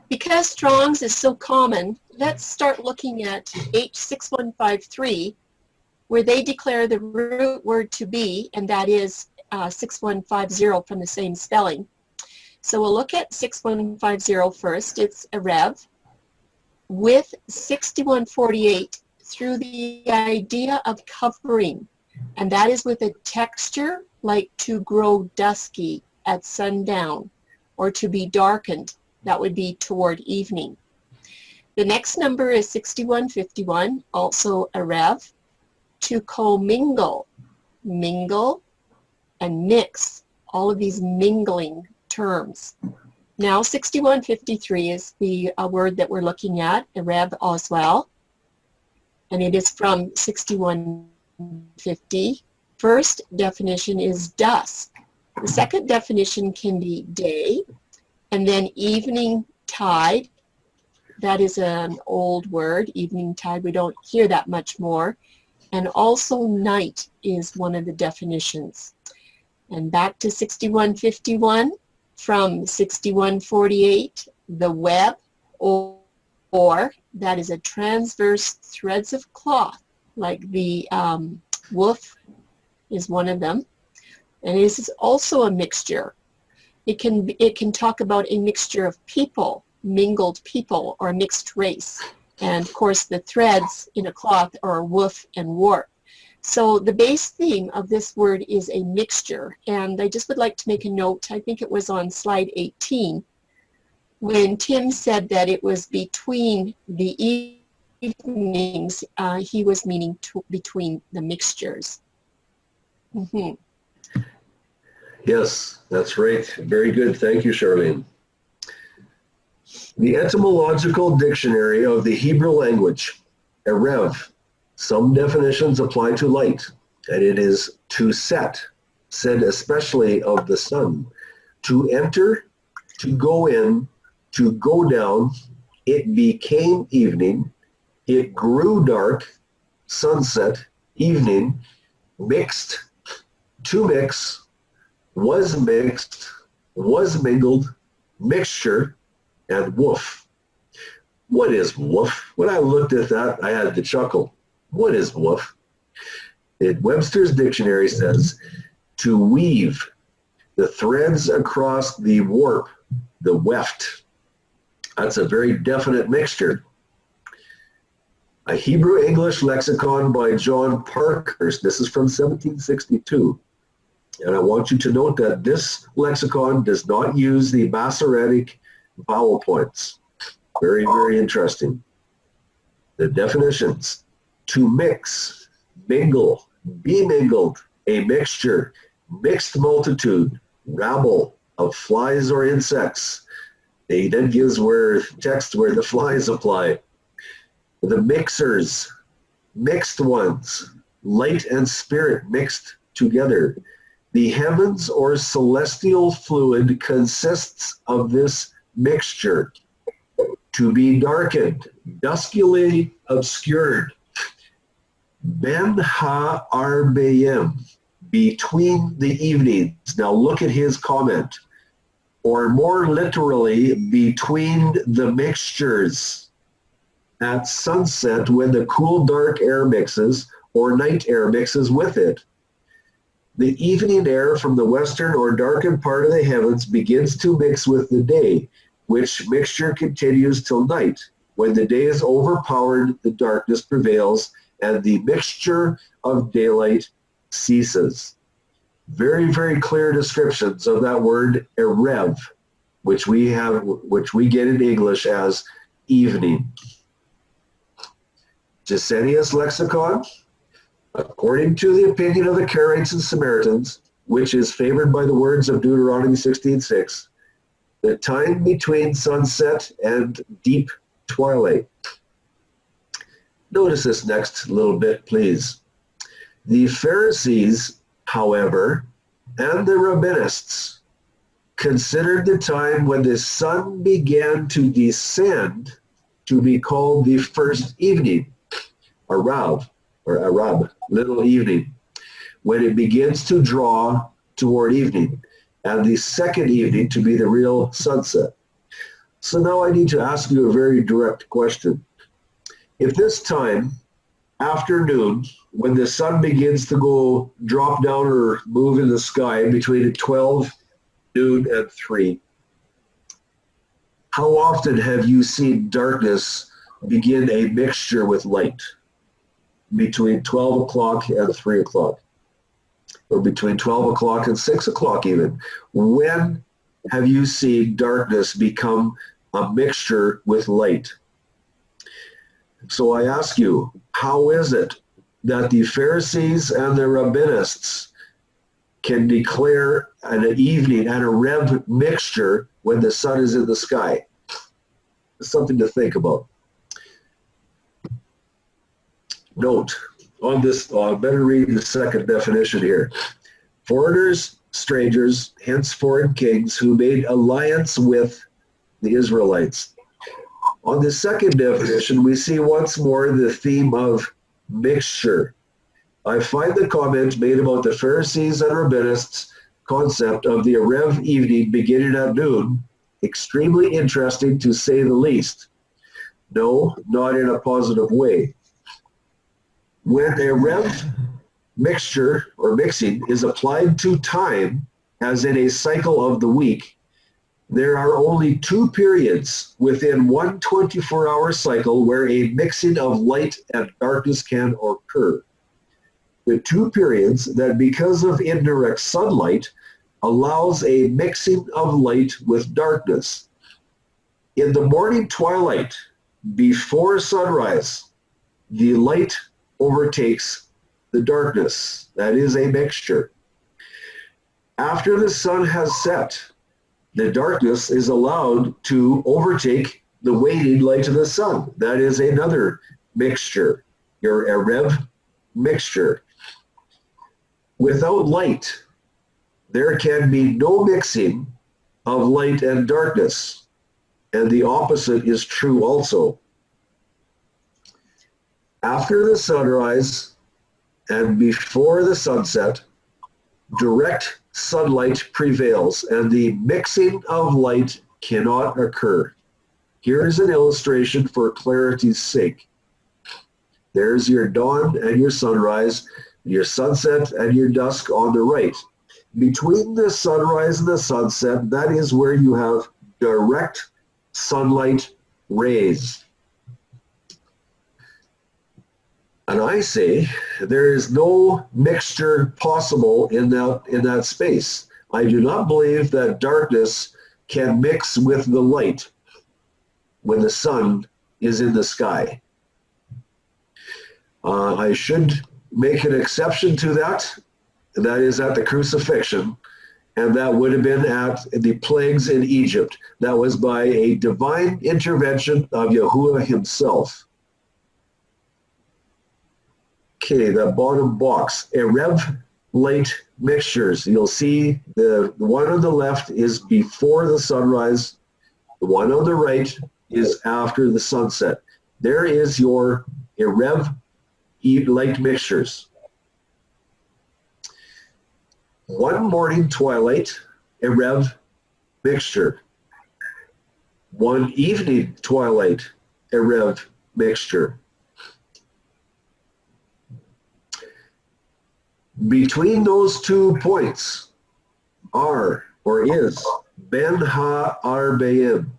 Because Strong's is so common, let's start looking at H6153, where they declare the root word to be, and that is 6150 from the same spelling. So we'll look at 6150 first. It's Erev with 6148 through the idea of covering, and that is with a texture like to grow dusky at sundown or to be darkened. That would be toward evening. The next number is 6151, also Erev, to commingle, mingle, and mix, all of these mingling terms. Now 6153 is the word that we're looking at, Erev as well, and it is from 6150. First definition is dusk. The second definition can be day, and then evening tide. That is an old word, evening tide. We don't hear that much more. And also night is one of the definitions. And back to 6151, from 6148, the web, or that is a transverse threads of cloth, like the woof is one of them. And this is also a mixture. It can talk about a mixture of people, mingled people, or mixed race. And of course the threads in a cloth are woof and warp. So the base theme of this word is a mixture. And I just would like to make a note, I think it was on slide 18, when Tim said that it was between the evenings, he was meaning between the mixtures. Mm-hmm. Yes, that's right. Very good. Thank you, Charlene. The etymological dictionary of the Hebrew language, Erev. Some definitions apply to light, and it is to set, said especially of the sun, to enter, to go in, to go down. It became evening. It grew dark, sunset, evening, mixed, to mix, was mingled, mixture, and woof. What is woof? When I looked at that, I had to chuckle. What is woof? Webster's dictionary says, to weave the threads across the warp, the weft. That's a very definite mixture. A Hebrew-English lexicon by John Parkhurst. This is from 1762. And I want you to note that this lexicon does not use the Masoretic vowel points. Very, very interesting. The definitions: to mix, mingle, be mingled, a mixture, mixed multitude, rabble of flies or insects. He then gives text where the flies apply. The mixers, mixed ones, light and spirit mixed together. The heavens or celestial fluid consists of this mixture. To be darkened, duskily obscured. Ben ha-arbayim, between the evenings. Now look at his comment. Or more literally, between the mixtures. At sunset, when the cool dark air mixes, or night air mixes with it. The evening air from the western or darkened part of the heavens begins to mix with the day, which mixture continues till night. When the day is overpowered, the darkness prevails, and the mixture of daylight ceases. Very, very clear descriptions of that word erev, which we get in English as evening. Gesenius Lexicon, according to the opinion of the Karaites and Samaritans, which is favored by the words of Deuteronomy 16:6, the time between sunset and deep twilight. Notice this next little bit, please. The Pharisees, however, and the rabbinists considered the time when the sun began to descend to be called the first evening, Arav, or Arab, little evening, when it begins to draw toward evening, and the second evening to be the real sunset. So now I need to ask you a very direct question. If this time, afternoon, when the sun begins to go drop down or move in the sky between 12 noon and 3, how often have you seen darkness begin a mixture with light? Between 12 o'clock and 3 o'clock, or between 12 o'clock and 6 o'clock even. When have you seen darkness become a mixture with light? So I ask you, how is it that the Pharisees and the rabbinists can declare an evening and a Rev mixture when the sun is in the sky? It's something to think about. Note on this, I better read the second definition here. Foreigners, strangers, hence foreign kings who made alliance with the Israelites. On the second definition, we see once more the theme of mixture. I find the comment made about the Pharisees and rabbinists' concept of the Erev evening beginning at noon extremely interesting, to say the least. No, not in a positive way. When a Rev mixture or mixing is applied to time, as in a cycle of the week, there are only two periods within one 24-hour cycle where a mixing of light and darkness can occur. The two periods that, because of indirect sunlight, allows a mixing of light with darkness. In the morning twilight, before sunrise, the light overtakes the darkness. That is a mixture. After the sun has set, the darkness is allowed to overtake the waning light of the sun. That is another mixture, your Erev mixture. Without light, there can be no mixing of light and darkness, and the opposite is true also. After the sunrise and before the sunset, direct sunlight prevails, and the mixing of light cannot occur. Here is an illustration for clarity's sake. There's your dawn and your sunrise, your sunset and your dusk on the right. Between the sunrise and the sunset, that is where you have direct sunlight rays. And I say there is no mixture possible in that space. I do not believe that darkness can mix with the light when the sun is in the sky. I should make an exception to that, and that is at the crucifixion, and that would have been at the plagues in Egypt. That was by a divine intervention of Yahuwah himself. Okay, the bottom box, Erev light mixtures. You'll see the one on the left is before the sunrise. The one on the right is after the sunset. There is your Erev light mixtures. One morning twilight, Erev mixture. One evening twilight, Erev mixture. Between those 2 points are, or is, Ben Ha-Arbeim,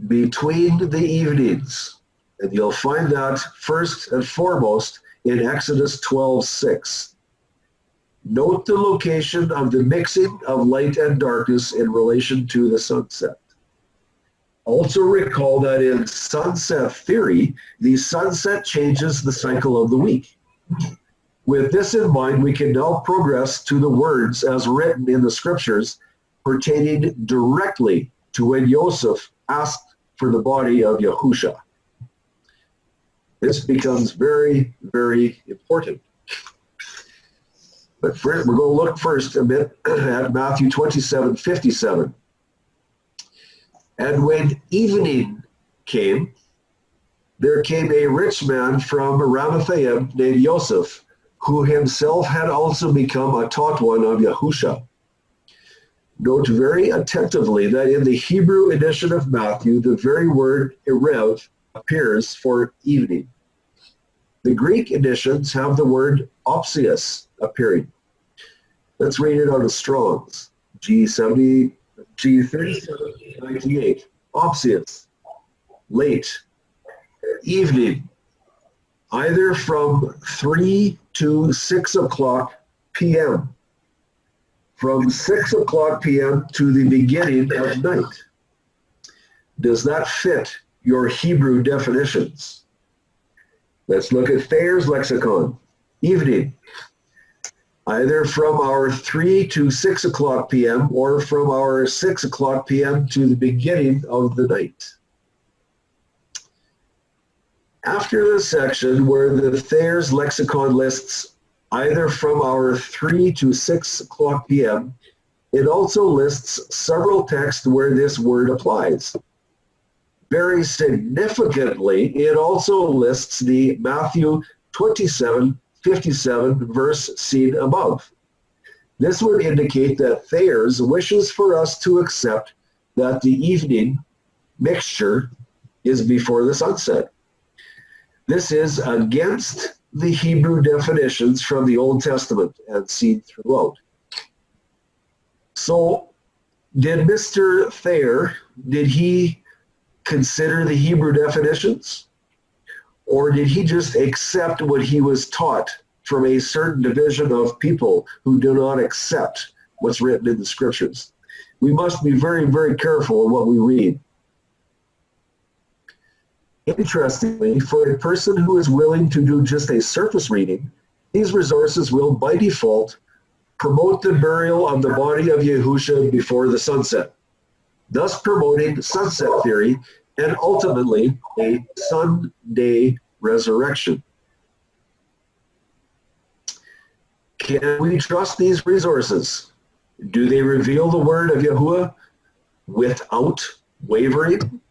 between the evenings. And you'll find that first and foremost in Exodus 12:6. Note the location of the mixing of light and darkness in relation to the sunset. Also recall that in sunset theory, the sunset changes the cycle of the week. With this in mind, we can now progress to the words as written in the scriptures pertaining directly to when Joseph asked for the body of Yahusha. This becomes very, very important. But we're going to look first a bit at Matthew 27:57. And when evening came, there came a rich man from Ramathaim named Joseph, who himself had also become a taught one of Yahusha. Note very attentively that in the Hebrew edition of Matthew, the very word erev appears for evening. The Greek editions have the word opsius appearing. Let's read it out of Strong's, G3798. Opsius, late, evening, either from 3 to 6 o'clock p.m. From 6 o'clock p.m. to the beginning of night. Does that fit your Hebrew definitions? Let's look at Thayer's lexicon. Evening, either from our 3 to 6 o'clock p.m. or from our 6 o'clock p.m. to the beginning of the night. After the section where the Thayer's lexicon lists either from our 3 to 6 o'clock p.m., it also lists several texts where this word applies. Very significantly, it also lists the Matthew 27:57 verse seen above. This would indicate that Thayer's wishes for us to accept that the evening mixture is before the sunset. This is against the Hebrew definitions from the Old Testament and seen throughout. So, did Mr. Thayer, did he consider the Hebrew definitions? Or did he just accept what he was taught from a certain division of people who do not accept what's written in the scriptures? We must be very, very careful in what we read. Interestingly, for a person who is willing to do just a surface reading, these resources will, by default, promote the burial of the body of Yahusha before the sunset, thus promoting sunset theory and ultimately a Sunday resurrection. Can we trust these resources? Do they reveal the word of Yahuwah without wavering?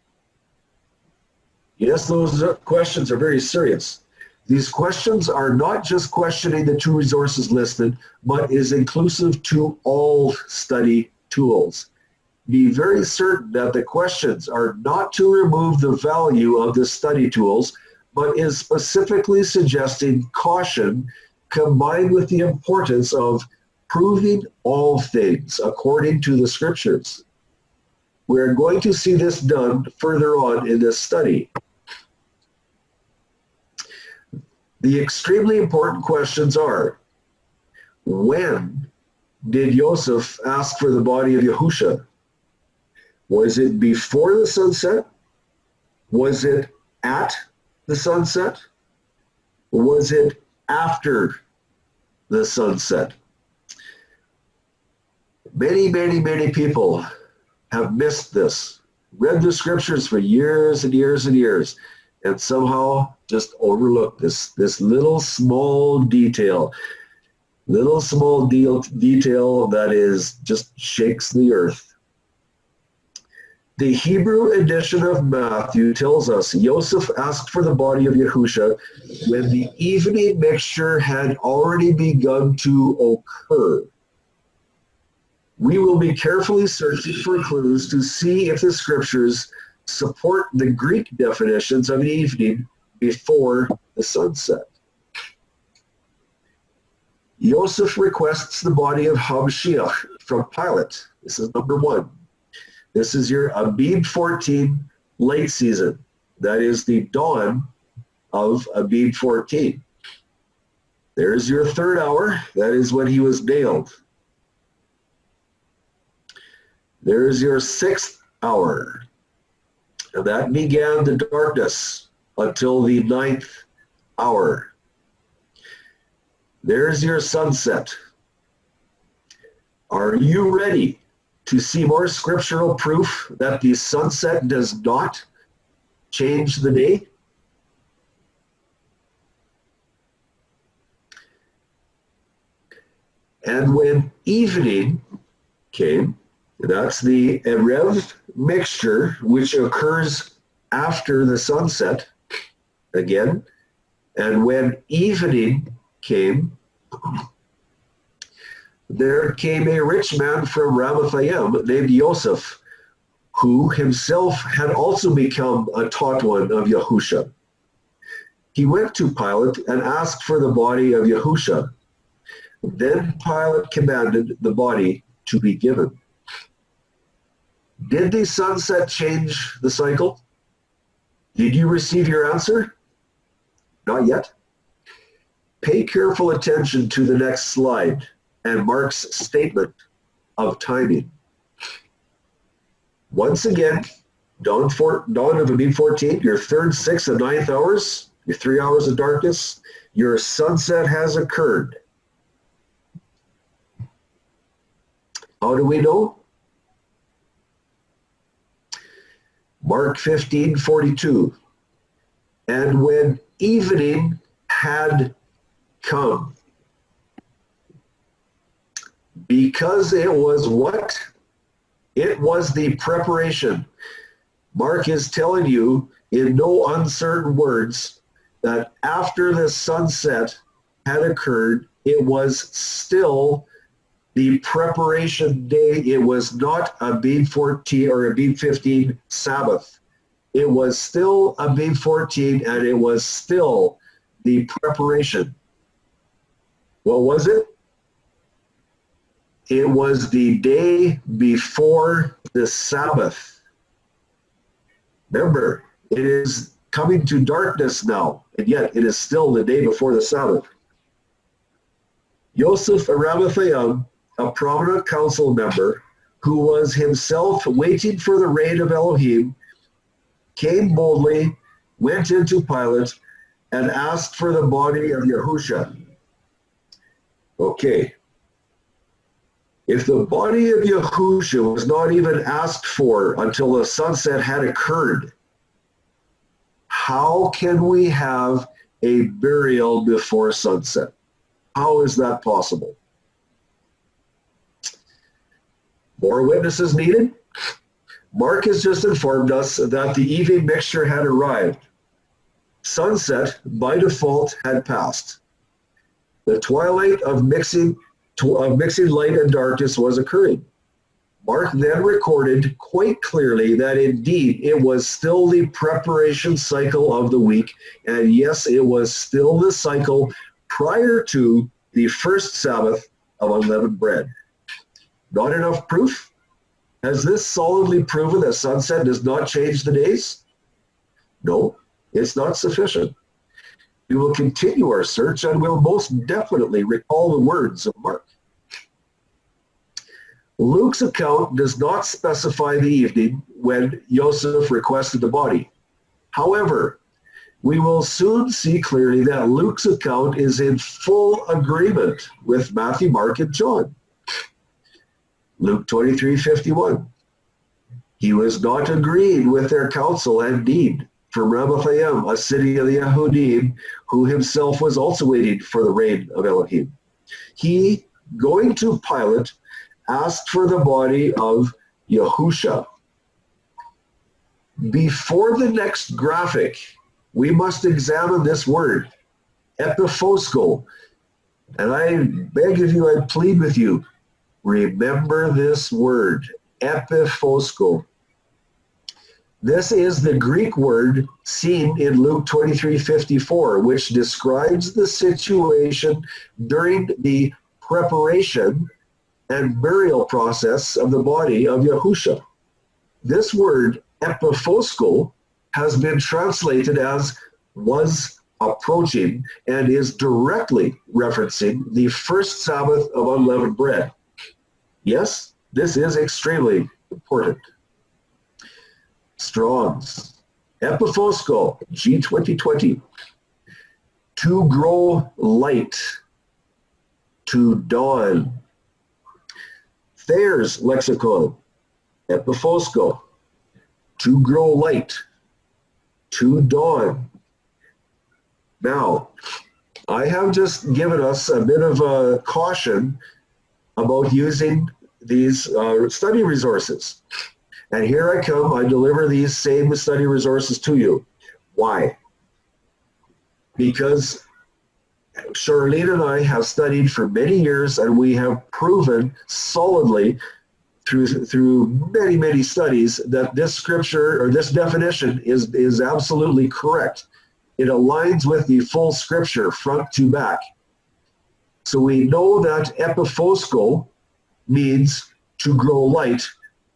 Yes, those questions are very serious. These questions are not just questioning the two resources listed, but is inclusive to all study tools. Be very certain that the questions are not to remove the value of the study tools, but is specifically suggesting caution combined with the importance of proving all things according to the scriptures. We're going to see this done further on in this study. The extremely important questions are, when did Joseph ask for the body of Yahusha? Was it before the sunset? Was it at the sunset? Or was it after the sunset? Many, many, many people have missed this, read the scriptures for years and years and years, and somehow just overlooked this little small detail that is just shakes the earth. The Hebrew edition of Matthew tells us Joseph asked for the body of Yahusha when the evening mixture had already begun to occur. We will be carefully searching for clues to see if the scriptures support the Greek definitions of evening before the sunset. Joseph requests the body of Hamashiach from Pilate. This is number one. This is your Abib 14 late season. That is the dawn of Abib 14. There's your third hour. That is when he was nailed. There's your sixth hour. And that began the darkness until the 9th hour. There's your sunset. Are you ready to see more scriptural proof that the sunset does not change the day? And when evening came, that's the Erev mixture, which occurs after the sunset again. And when evening came, there came a rich man from Ramathaim named Yosef, who himself had also become a taught one of Yahusha. He went to Pilate and asked for the body of Yahusha. Then Pilate commanded the body to be given. Did the sunset change the cycle? Did you receive your answer? Not yet. Pay careful attention to the next slide and Mark's statement of timing. Once again, dawn of Abib 14, your 3rd, 6th, and 9th hours, your 3 hours of darkness, your sunset has occurred. How do we know? Mark 15:42. And when evening had come, because it was what? It was the preparation. Mark is telling you in no uncertain words that after the sunset had occurred, it was still the preparation day. It was not Abib 14 or Abib 15 Sabbath. It was still Abib 14 and it was still the preparation. What was it? It was the day before the Sabbath. Remember, it is coming to darkness now, and yet it is still the day before the Sabbath. Yosef Aramathaim, a prominent council member who was himself waiting for the reign of Elohim, came boldly, went into Pilate, and asked for the body of Yahusha. Okay. If the body of Yahusha was not even asked for until the sunset had occurred, how can we have a burial before sunset? How is that possible? More witnesses needed? Mark has just informed us that the evening mixture had arrived. Sunset, by default, had passed. The twilight of mixing light and darkness was occurring. Mark then recorded quite clearly that indeed it was still the preparation cycle of the week, and yes, it was still the cycle prior to the first Sabbath of unleavened bread. Not enough proof? Has this solidly proven that sunset does not change the days? No, it's not sufficient. We will continue our search and will most definitely recall the words of Mark. Luke's account does not specify the evening when Joseph requested the body. However, we will soon see clearly that Luke's account is in full agreement with Matthew, Mark, and John. Luke 23:51. He was not agreed with their counsel and deed from Ramathaim, a city of the Yehudim, who himself was also waiting for the reign of Elohim. He, going to Pilate, asked for the body of Yahusha. Before the next graphic, we must examine this word, epiphosko. And I beg of you, I plead with you, remember this word, epiphosko. This is the Greek word seen in Luke 23:54, which describes the situation during the preparation and burial process of the body of Yahusha. This word, epiphosko, has been translated as was approaching and is directly referencing the first Sabbath of unleavened bread. Yes, this is extremely important. Strong's. Epiphosko, G2020. To grow light, to dawn. Thayer's lexicon, Epiphosko, to grow light, to dawn. Now, I have just given us a bit of a caution about using these study resources. And here I come, I deliver these same study resources to you. Why? Because Charlene and I have studied for many years, and we have proven solidly through many, many studies that this scripture or this definition is absolutely correct. It aligns with the full scripture front to back. So we know that epiphosko means to grow light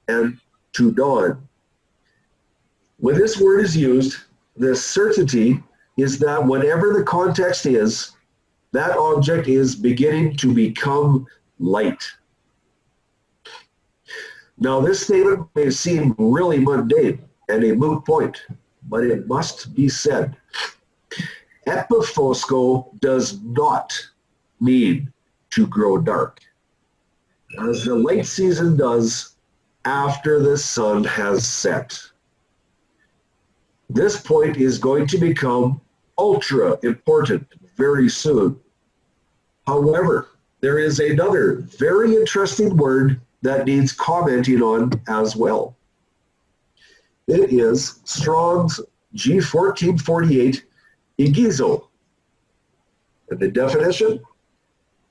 and to dawn. When this word is used, the certainty is that whatever the context is, that object is beginning to become light. Now, this statement may seem really mundane and a moot point, but it must be said. Epiphosko does not mean to grow dark, as the light season does after the sun has set. This point is going to become ultra important very soon. However, there is another very interesting word that needs commenting on as well. It is Strong's G1448, igizo. And the definition: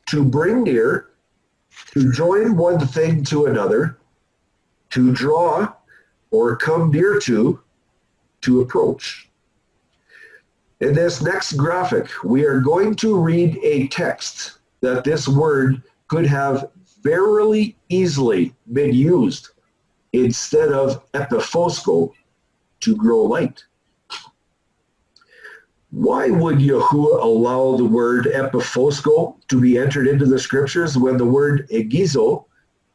to bring near, to join one thing to another, to draw or come near to approach. In this next graphic, we are going to read a text that this word could have very easily been used instead of epiphosko, to grow light. Why would Yahuwah allow the word epiphosko to be entered into the scriptures when the word egizo,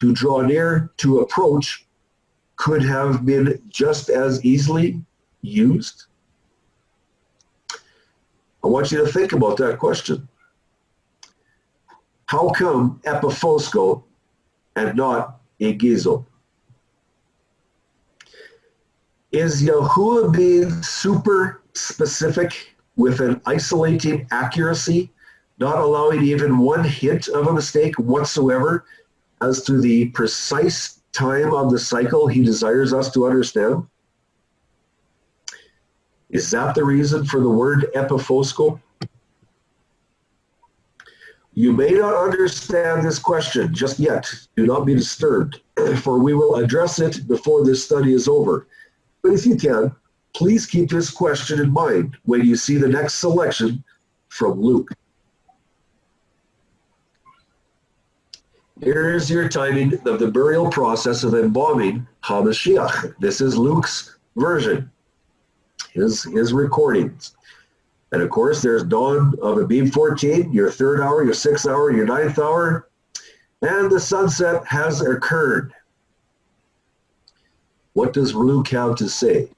to draw near, to approach, could have been just as easily used? I want you to think about that question. How come epiphosko and not egizo? Is Yahuwah being super specific with an isolating accuracy, not allowing even one hint of a mistake whatsoever as to the precise time of the cycle he desires us to understand? Is that the reason for the word epiphosko? You may not understand this question just yet. Do not be disturbed, for we will address it before this study is over. But if you can, please keep this question in mind when you see the next selection from Luke. Here's your timing of the burial process of embalming HaMashiach. This is Luke's version, his recordings. And of course, there's dawn of Abib 14, your 3rd hour, your 6th hour, your 9th hour, and the sunset has occurred. What does Luke have to say?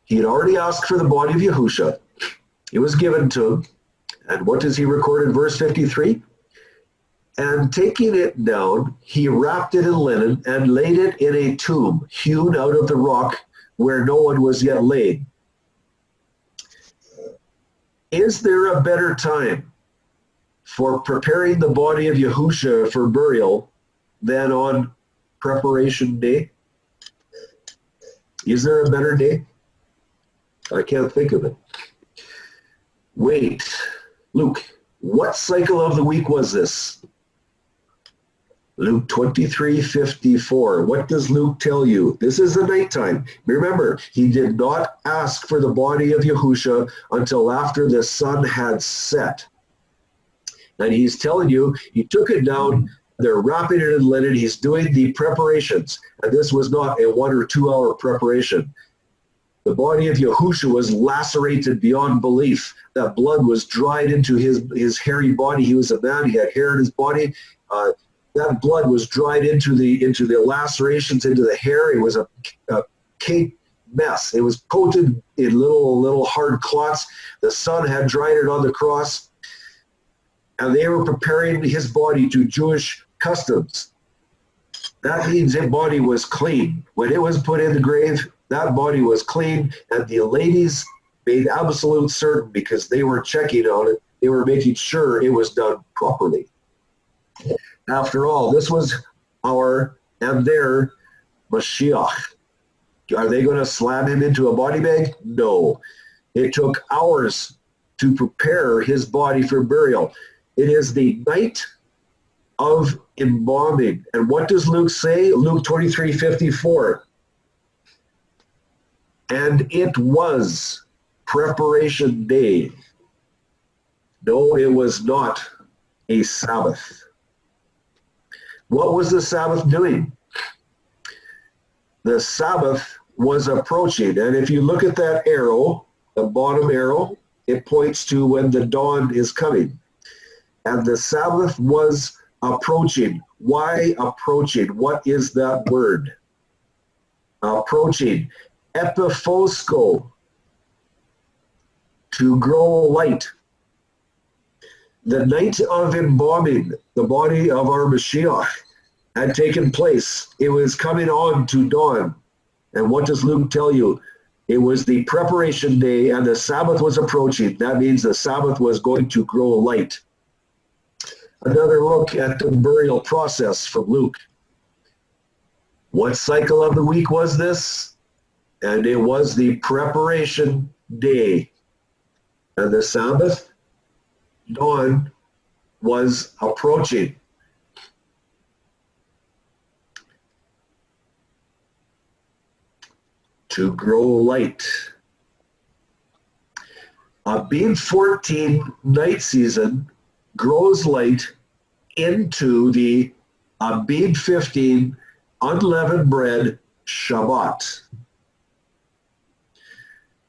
He had already asked for the body of Yahusha. It was given to him. And what does he record in verse 53? And taking it down, he wrapped it in linen and laid it in a tomb hewn out of the rock where no one was yet laid. Is there a better time for preparing the body of Yahusha for burial than on preparation day? Is there a better day? I can't think of it. Wait, Luke, what cycle of the week was this? Luke 23:54. What does Luke tell you? This is the nighttime. Remember, he did not ask for the body of Yahusha until after the sun had set. And he's telling you, he took it down, they're wrapping it in linen, he's doing the preparations. And this was not a 1 or 2 hour preparation. The body of Yahusha was lacerated beyond belief. That blood was dried into his hairy body. He was a man, he had hair in his body. that blood was dried into the lacerations, into the hair. It was a caked mess. It was coated in little hard clots. The sun had dried it on the cross, and they were preparing his body to Jewish customs. That means his body was clean. When it was put in the grave, that body was clean, and the ladies made absolute certain, because they were checking on it, they were making sure it was done properly. After all, this was our and their Mashiach. Are they going to slam him into a body bag? No. It took hours to prepare his body for burial. It is the night of embalming. And what does Luke say? Luke 23:54. And it was preparation day. No, it was not a Sabbath. What was the Sabbath doing? The Sabbath was approaching. And if you look at that arrow, the bottom arrow, it points to when the dawn is coming. And the Sabbath was approaching. Why approaching? What is that word? Approaching. Epiphosko. To grow light. The night of embalming the body of our Mashiach had taken place. It was coming on to dawn. And what does Luke tell you? It was the preparation day, and the Sabbath was approaching. That means the Sabbath was going to grow light. Another look at the burial process from Luke. What cycle of the week was this? And it was the preparation day. And the Sabbath, dawn, was approaching. To grow light. Abib 14 night season grows light into the Abib 15 unleavened bread Shabbat.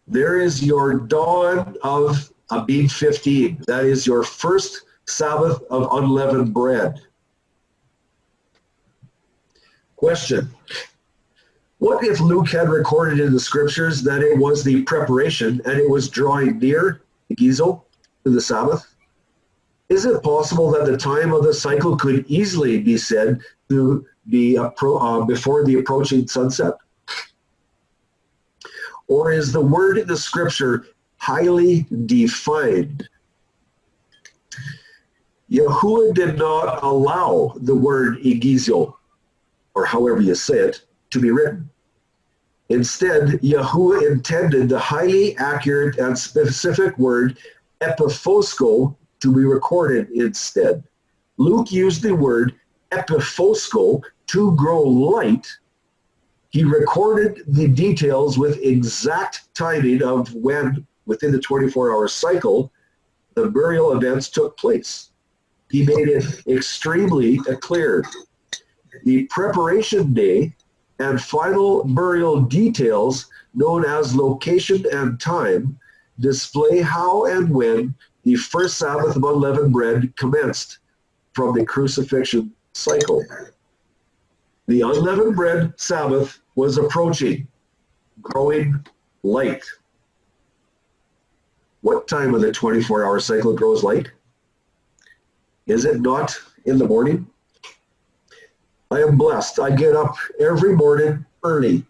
There is your dawn of Abib 15. That is your first Sabbath of unleavened bread. Question. What if Luke had recorded in the scriptures that it was the preparation and it was drawing near, Gizel, to the Sabbath? Is it possible that the time of the cycle could easily be said to be before the approaching sunset? Or is the word in the scripture highly defined? Yahuwah did not allow the word Igizel, or however you say it, to be written. Instead, Yahuwah intended the highly accurate and specific word epiphosko to be recorded instead. Luke used the word epiphosko, to grow light. He recorded the details with exact timing of when, within the 24-hour cycle, the burial events took place. He made it extremely clear. The preparation day and final burial details, known as location and time, display how and when the first Sabbath of unleavened bread commenced from the crucifixion cycle. The unleavened bread Sabbath was approaching, growing light. What time of the 24-hour cycle grows light? Is it not in the morning? I am blessed. I get up every morning early,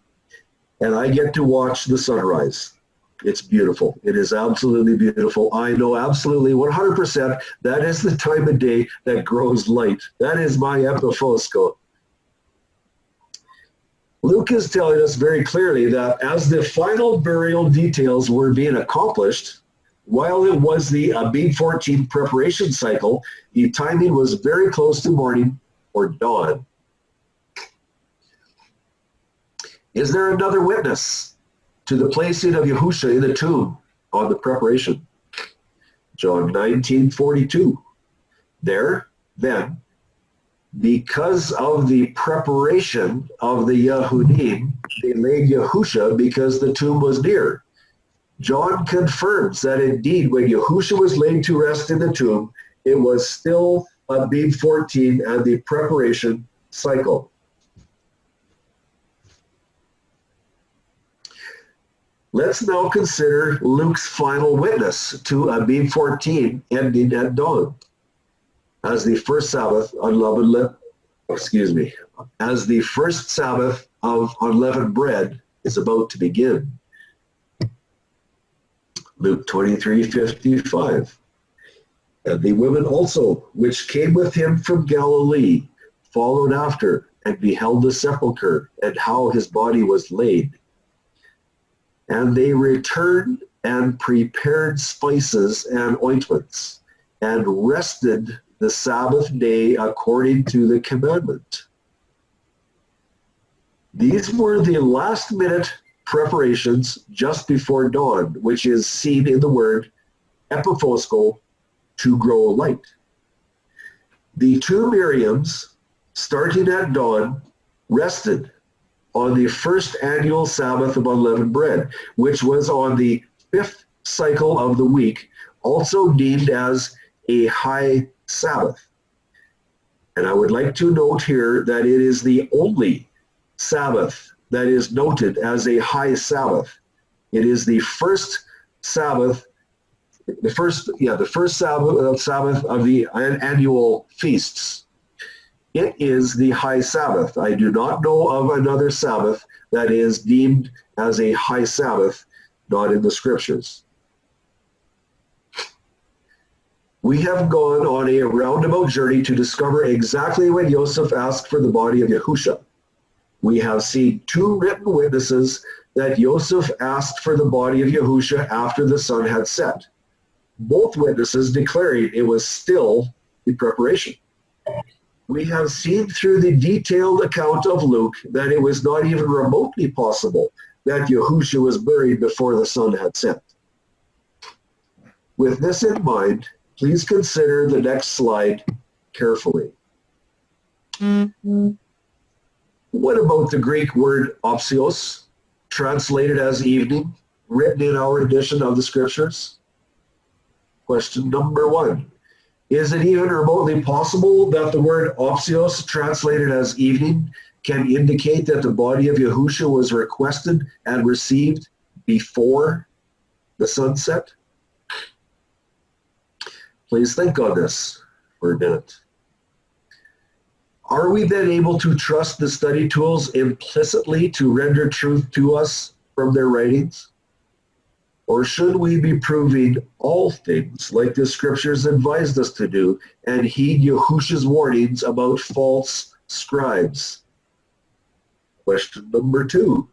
and I get to watch the sunrise. It's beautiful. It is absolutely beautiful. I know absolutely 100% that is the time of day that grows light. That is my epiphosko. Luke is telling us very clearly that as the final burial details were being accomplished, while it was the Abib 14 preparation cycle, the timing was very close to morning or dawn. Is there another witness to the placing of Yahusha in the tomb on the preparation? John 19:42. There, then, because of the preparation of the Yahudim, they laid Yahusha because the tomb was near. John confirms that indeed when Yahusha was laid to rest in the tomb, it was still Abib 14 and the preparation cycle. Let's now consider Luke's final witness to Abib 14 ending at dawn as the first Sabbath as the first Sabbath of unleavened bread is about to begin. Luke 23:55. And the women also, which came with him from Galilee, followed after and beheld the sepulchre and how his body was laid. And they returned and prepared spices and ointments, and rested the Sabbath day according to the commandment. These were the last-minute preparations just before dawn, which is seen in the word epiphosko, to grow light. The two Miriams, starting at dawn, rested on the first annual Sabbath of unleavened bread, which was on the 5th cycle of the week, also deemed as a high Sabbath. And I would like to note here that it is the only Sabbath that is noted as a high Sabbath. It is the first Sabbath, the first Sabbath of the annual feasts. It is the high Sabbath. I do not know of another Sabbath that is deemed as a high Sabbath, not in the scriptures. We have gone on a roundabout journey to discover exactly when Joseph asked for the body of Yahusha. We have seen two written witnesses that Joseph asked for the body of Yahusha after the sun had set. Both witnesses declaring it was still the preparation. We have seen through the detailed account of Luke that it was not even remotely possible that Yahusha was buried before the sun had set. With this in mind, please consider the next slide carefully. What about the Greek word opsios, translated as evening, written in our edition of the scriptures? Question number 1. Is it even remotely possible that the word opsios, translated as evening, can indicate that the body of Yahusha was requested and received before the sunset? Please think on this for a minute. Are we then able to trust the study tools implicitly to render truth to us from their writings? Or should we be proving all things like the scriptures advised us to do and heed Yahusha's warnings about false scribes? Question number 2.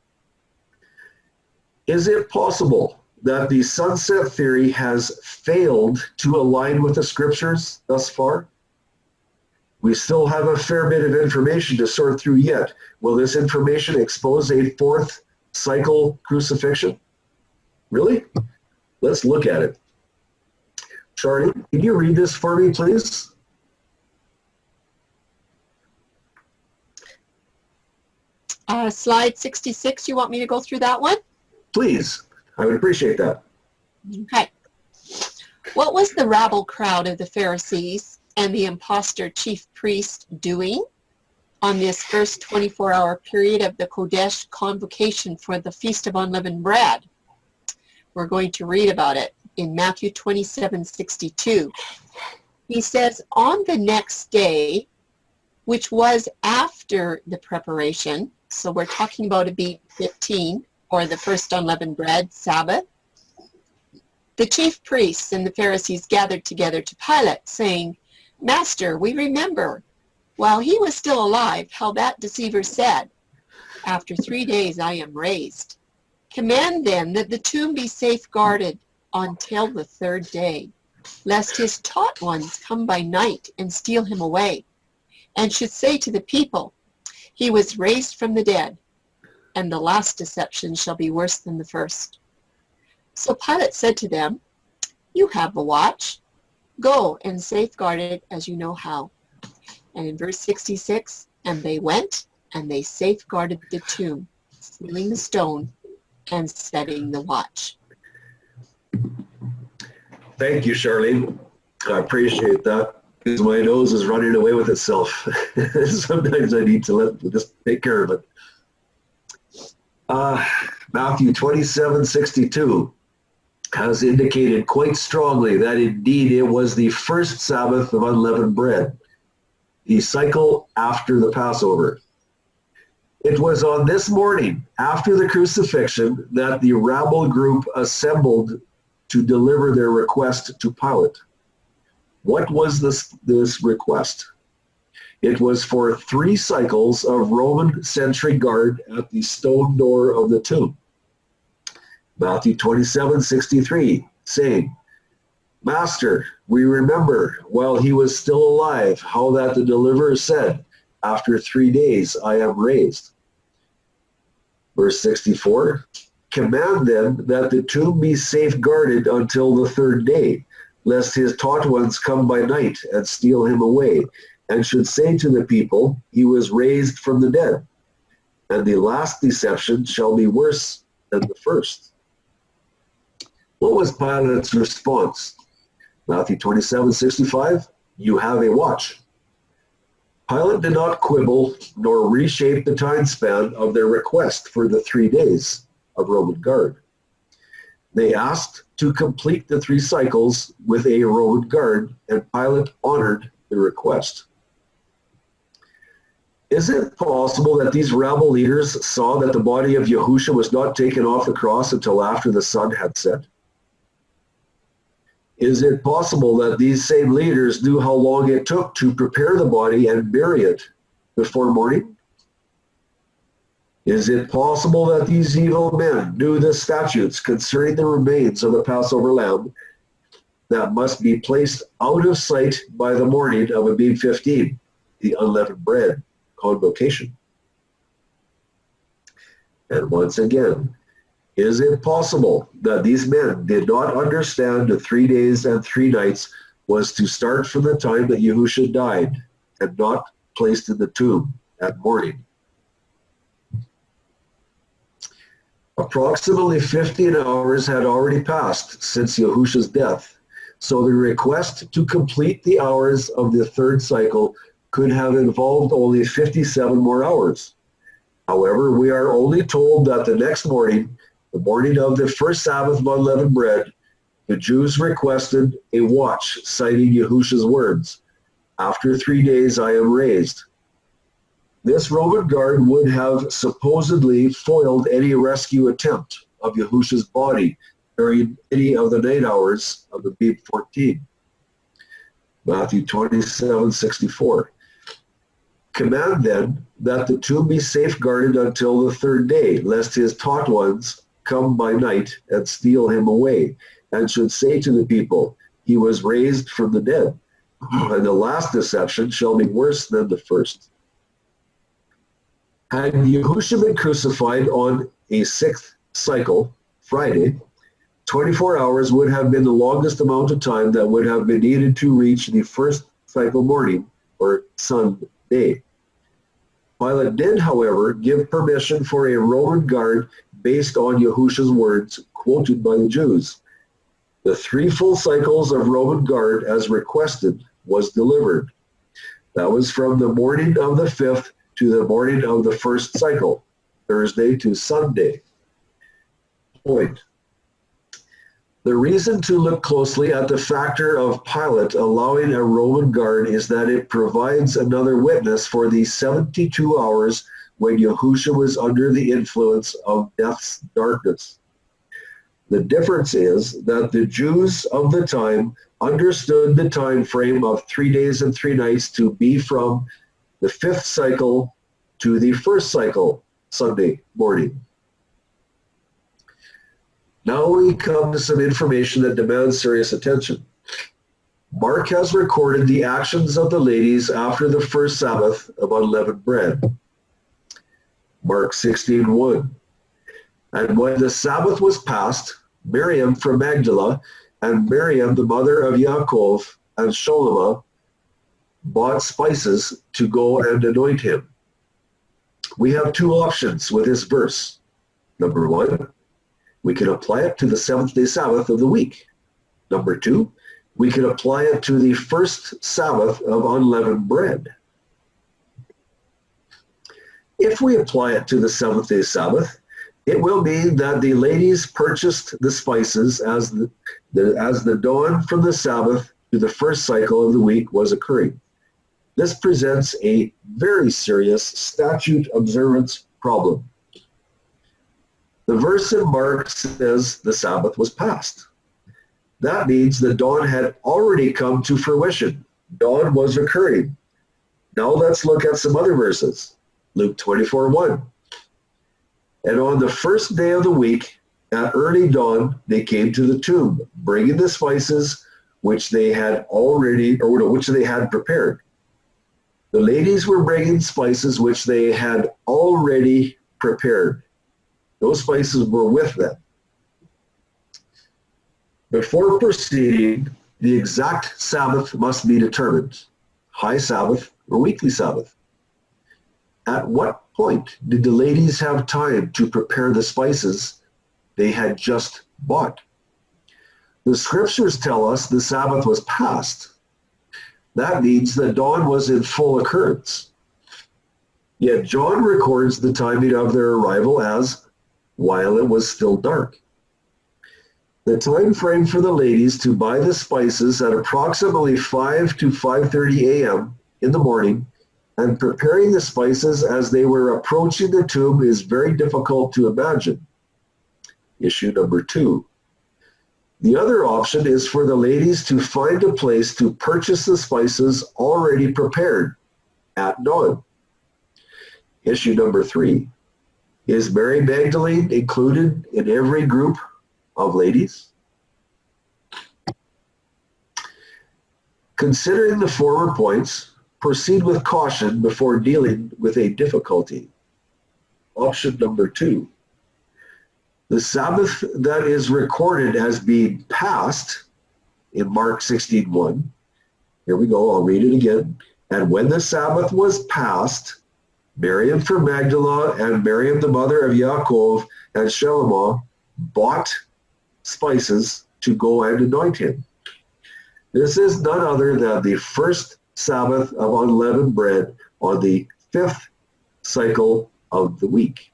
Is it possible that the sunset theory has failed to align with the scriptures thus far? We still have a fair bit of information to sort through yet. Will this information expose a 4th cycle crucifixion? Really? Let's look at it. Charlie, can you read this for me, please? Slide 66, you want me to go through that one? Please. I would appreciate that. Okay. What was the rabble crowd of the Pharisees and the impostor chief priest doing on this first 24-hour period of the Kodesh convocation for the Feast of Unleavened Bread? We're going to read about it in Matthew 27:62. He says, on the next day, which was after the preparation, so we're talking about Abib 15, or the first unleavened bread, Sabbath, the chief priests and the Pharisees gathered together to Pilate, saying, Master, we remember, while he was still alive, how that deceiver said, after 3 days I am raised. Command then that the tomb be safeguarded until the 3rd day, lest his taught ones come by night and steal him away, and should say to the people, he was raised from the dead, and the last deception shall be worse than the first. So Pilate said to them, you have a watch. Go and safeguard it as you know how. And in verse 66, and they went and they safeguarded the tomb, sealing the stone and setting the watch. Thank you, Charlene. I appreciate that. because my nose is running away with itself. Sometimes I need to just take care of it. Matthew 27:62 has indicated quite strongly that indeed it was the first Sabbath of unleavened bread, the cycle after the Passover. It was on this morning after the crucifixion that the rabble group assembled to deliver their request to Pilate. What was this request? It was for 3 cycles of Roman sentry guard at the stone door of the tomb. Matthew 27:63, saying, Master, we remember while he was still alive how that the deliverer said, after 3 days I am raised. Verse 64, command then that the tomb be safeguarded until the 3rd day, lest his taught ones come by night and steal him away, and should say to the people, he was raised from the dead. And the last deception shall be worse than the first. What was Pilate's response? Matthew 27:65, you have a watch. Pilate did not quibble nor reshape the time span of their request for the 3 days of Roman guard. They asked to complete the 3 cycles with a Roman guard, and Pilate honored the request. Is it possible that these rabble leaders saw that the body of Yahusha was not taken off the cross until after the sun had set? Is it possible that these same leaders knew how long it took to prepare the body and bury it before morning? Is it possible that these evil men knew the statutes concerning the remains of the Passover lamb that must be placed out of sight by the morning of 1.15, the unleavened bread convocation? And once again, is it possible that these men did not understand the 3 days and 3 nights was to start from the time that Yahusha died and not placed in the tomb at morning? Approximately 15 hours had already passed since Yahusha's death, so the request to complete the hours of the 3rd cycle could have involved only 57 more hours. However, we are only told that the next morning, the morning of the first Sabbath of unleavened bread, the Jews requested a watch, citing Yahusha's words, after 3 days I am raised. This Roman guard would have supposedly foiled any rescue attempt of Yahusha's body during any of the night hours of the 1.14. Matthew 27:64. Command then that the tomb be safeguarded until the 3rd day, lest his taught ones come by night and steal him away, and should say to the people, he was raised from the dead, and the last deception shall be worse than the first. Had Yahusha been crucified on a 6th cycle, Friday, 24 hours would have been the longest amount of time that would have been needed to reach the 1st cycle morning, or Sunday. Pilate did, however, give permission for a Roman guard based on Yahusha's words quoted by the Jews. The 3 full cycles of Roman guard, as requested, was delivered. That was from the morning of the 5th to the morning of the 1st cycle, Thursday to Sunday. Point. The reason to look closely at the factor of Pilate allowing a Roman guard is that it provides another witness for the 72 hours when Yahusha was under the influence of death's darkness. The difference is that the Jews of the time understood the time frame of 3 days and 3 nights to be from the 5th cycle to the 1st cycle, Sunday morning. Now we come to some information that demands serious attention. Mark has recorded the actions of the ladies after the first Sabbath of unleavened bread. Mark 16:1. And when the Sabbath was past, Miriam from Magdala and Miriam, the mother of Yaakov and Sholomah, bought spices to go and anoint him. We have 2 options with this verse. Number 1, we can apply it to the 7th day Sabbath of the week. Number 2, we can apply it to the first Sabbath of unleavened bread. If we apply it to the seventh-day Sabbath, it will mean that the ladies purchased the spices as the dawn from the Sabbath to the first cycle of the week was occurring. This presents a very serious statute observance problem. The verse in Mark says the Sabbath was past. That means the dawn had already come to fruition. Dawn was occurring. Now let's look at some other verses. Luke 24:1. And on the first day of the week, at early dawn, they came to the tomb, bringing the spices which they had prepared. The ladies were bringing spices which they had already prepared. Those spices were with them. Before proceeding, the exact Sabbath must be determined, high Sabbath or weekly Sabbath. At what point did the ladies have time to prepare the spices they had just bought? The scriptures tell us the Sabbath was past. That means that dawn was in full occurrence. Yet John records the timing of their arrival as while it was still dark. The time frame for the ladies to buy the spices at approximately 5 to 5:30 a.m. in the morning and preparing the spices as they were approaching the tomb is very difficult to imagine. Issue number 2. The other option is for the ladies to find a place to purchase the spices already prepared at dawn. Issue number 3. Is Mary Magdalene included in every group of ladies? Considering the former points, proceed with caution before dealing with a difficulty. Option number 2. The Sabbath that is recorded as being past in Mark 16:1. Here we go, I'll read it again. And when the Sabbath was past, Miriam from Magdala and Miriam the mother of Yaakov and Shalomah bought spices to go and anoint him. This is none other than the first Sabbath of unleavened bread on the 5th cycle of the week.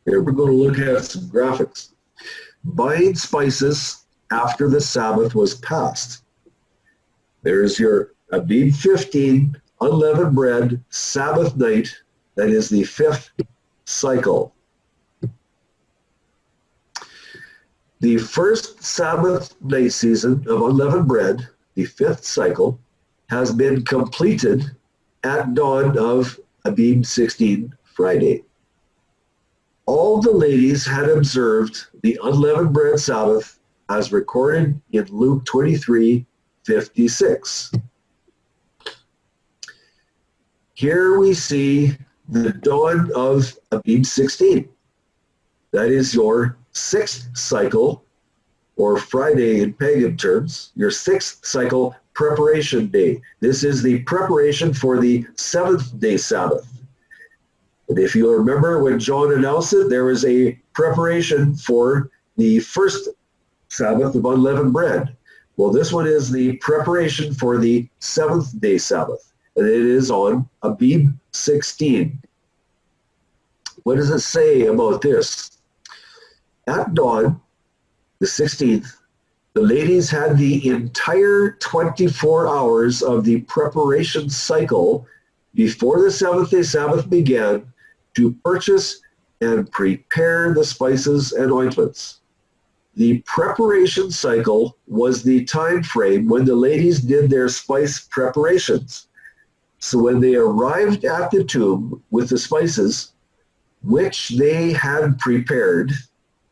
Here we're going to look at some graphics. Buying spices after the Sabbath was past. There's your Abib 15 unleavened bread Sabbath night. That is the 5th cycle. The first Sabbath night season of unleavened bread, the 5th cycle, has been completed at dawn of Abib 16 Friday. All the ladies had observed the unleavened bread Sabbath as recorded in Luke 23:56. Here we see the dawn of Abib 16. That is your 6th cycle, or Friday in pagan terms, your 6th cycle preparation day. This is the preparation for the 7th-day Sabbath. And if you remember when John announced it, there was a preparation for the first Sabbath of unleavened bread. Well, this one is the preparation for the 7th-day Sabbath, and it is on Abib 16. What does it say about this? At dawn, the 16th, the ladies had the entire 24 hours of the preparation cycle before the 7th-day Sabbath began to purchase and prepare the spices and ointments. The preparation cycle was the time frame when the ladies did their spice preparations. So when they arrived at the tomb with the spices, which they had prepared,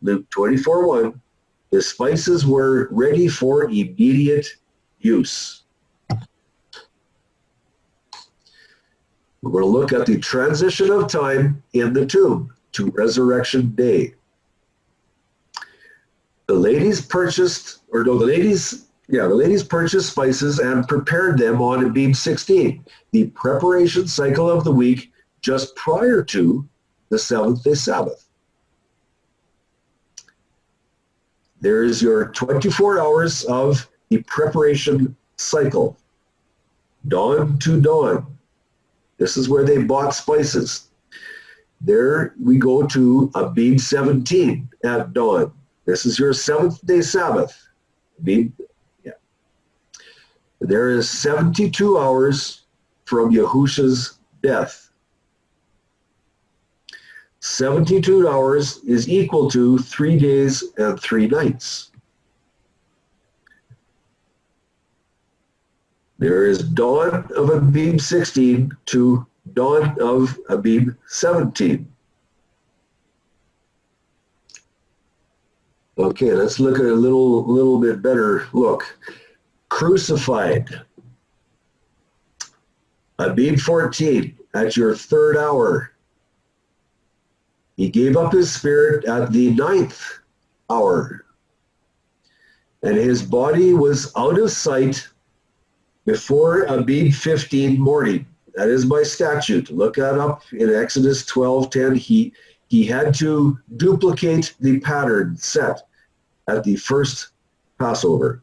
Luke 24:1, the spices were ready for immediate use. We're going to look at the transition of time in the tomb to Resurrection Day. The ladies purchased spices and prepared them on Abib 16, the preparation cycle of the week just prior to the 7th-day Sabbath. There is your 24 hours of the preparation cycle. Dawn to dawn. This is where they bought spices. There we go to Abib 17 at dawn. This is your seventh day Sabbath. Abib, yeah. There is 72 hours from Yahusha's death. 72 hours is equal to 3 days and 3 nights. There is dawn of Abib 16 to dawn of Abib 17. Okay, let's look at a little bit better look. Crucified. Abib 14, at your 3rd hour. He gave up his spirit at the 9th hour. And his body was out of sight before Abib 15 morning. That is by statute. Look that up in Exodus 12:10. He had to duplicate the pattern set at the first Passover.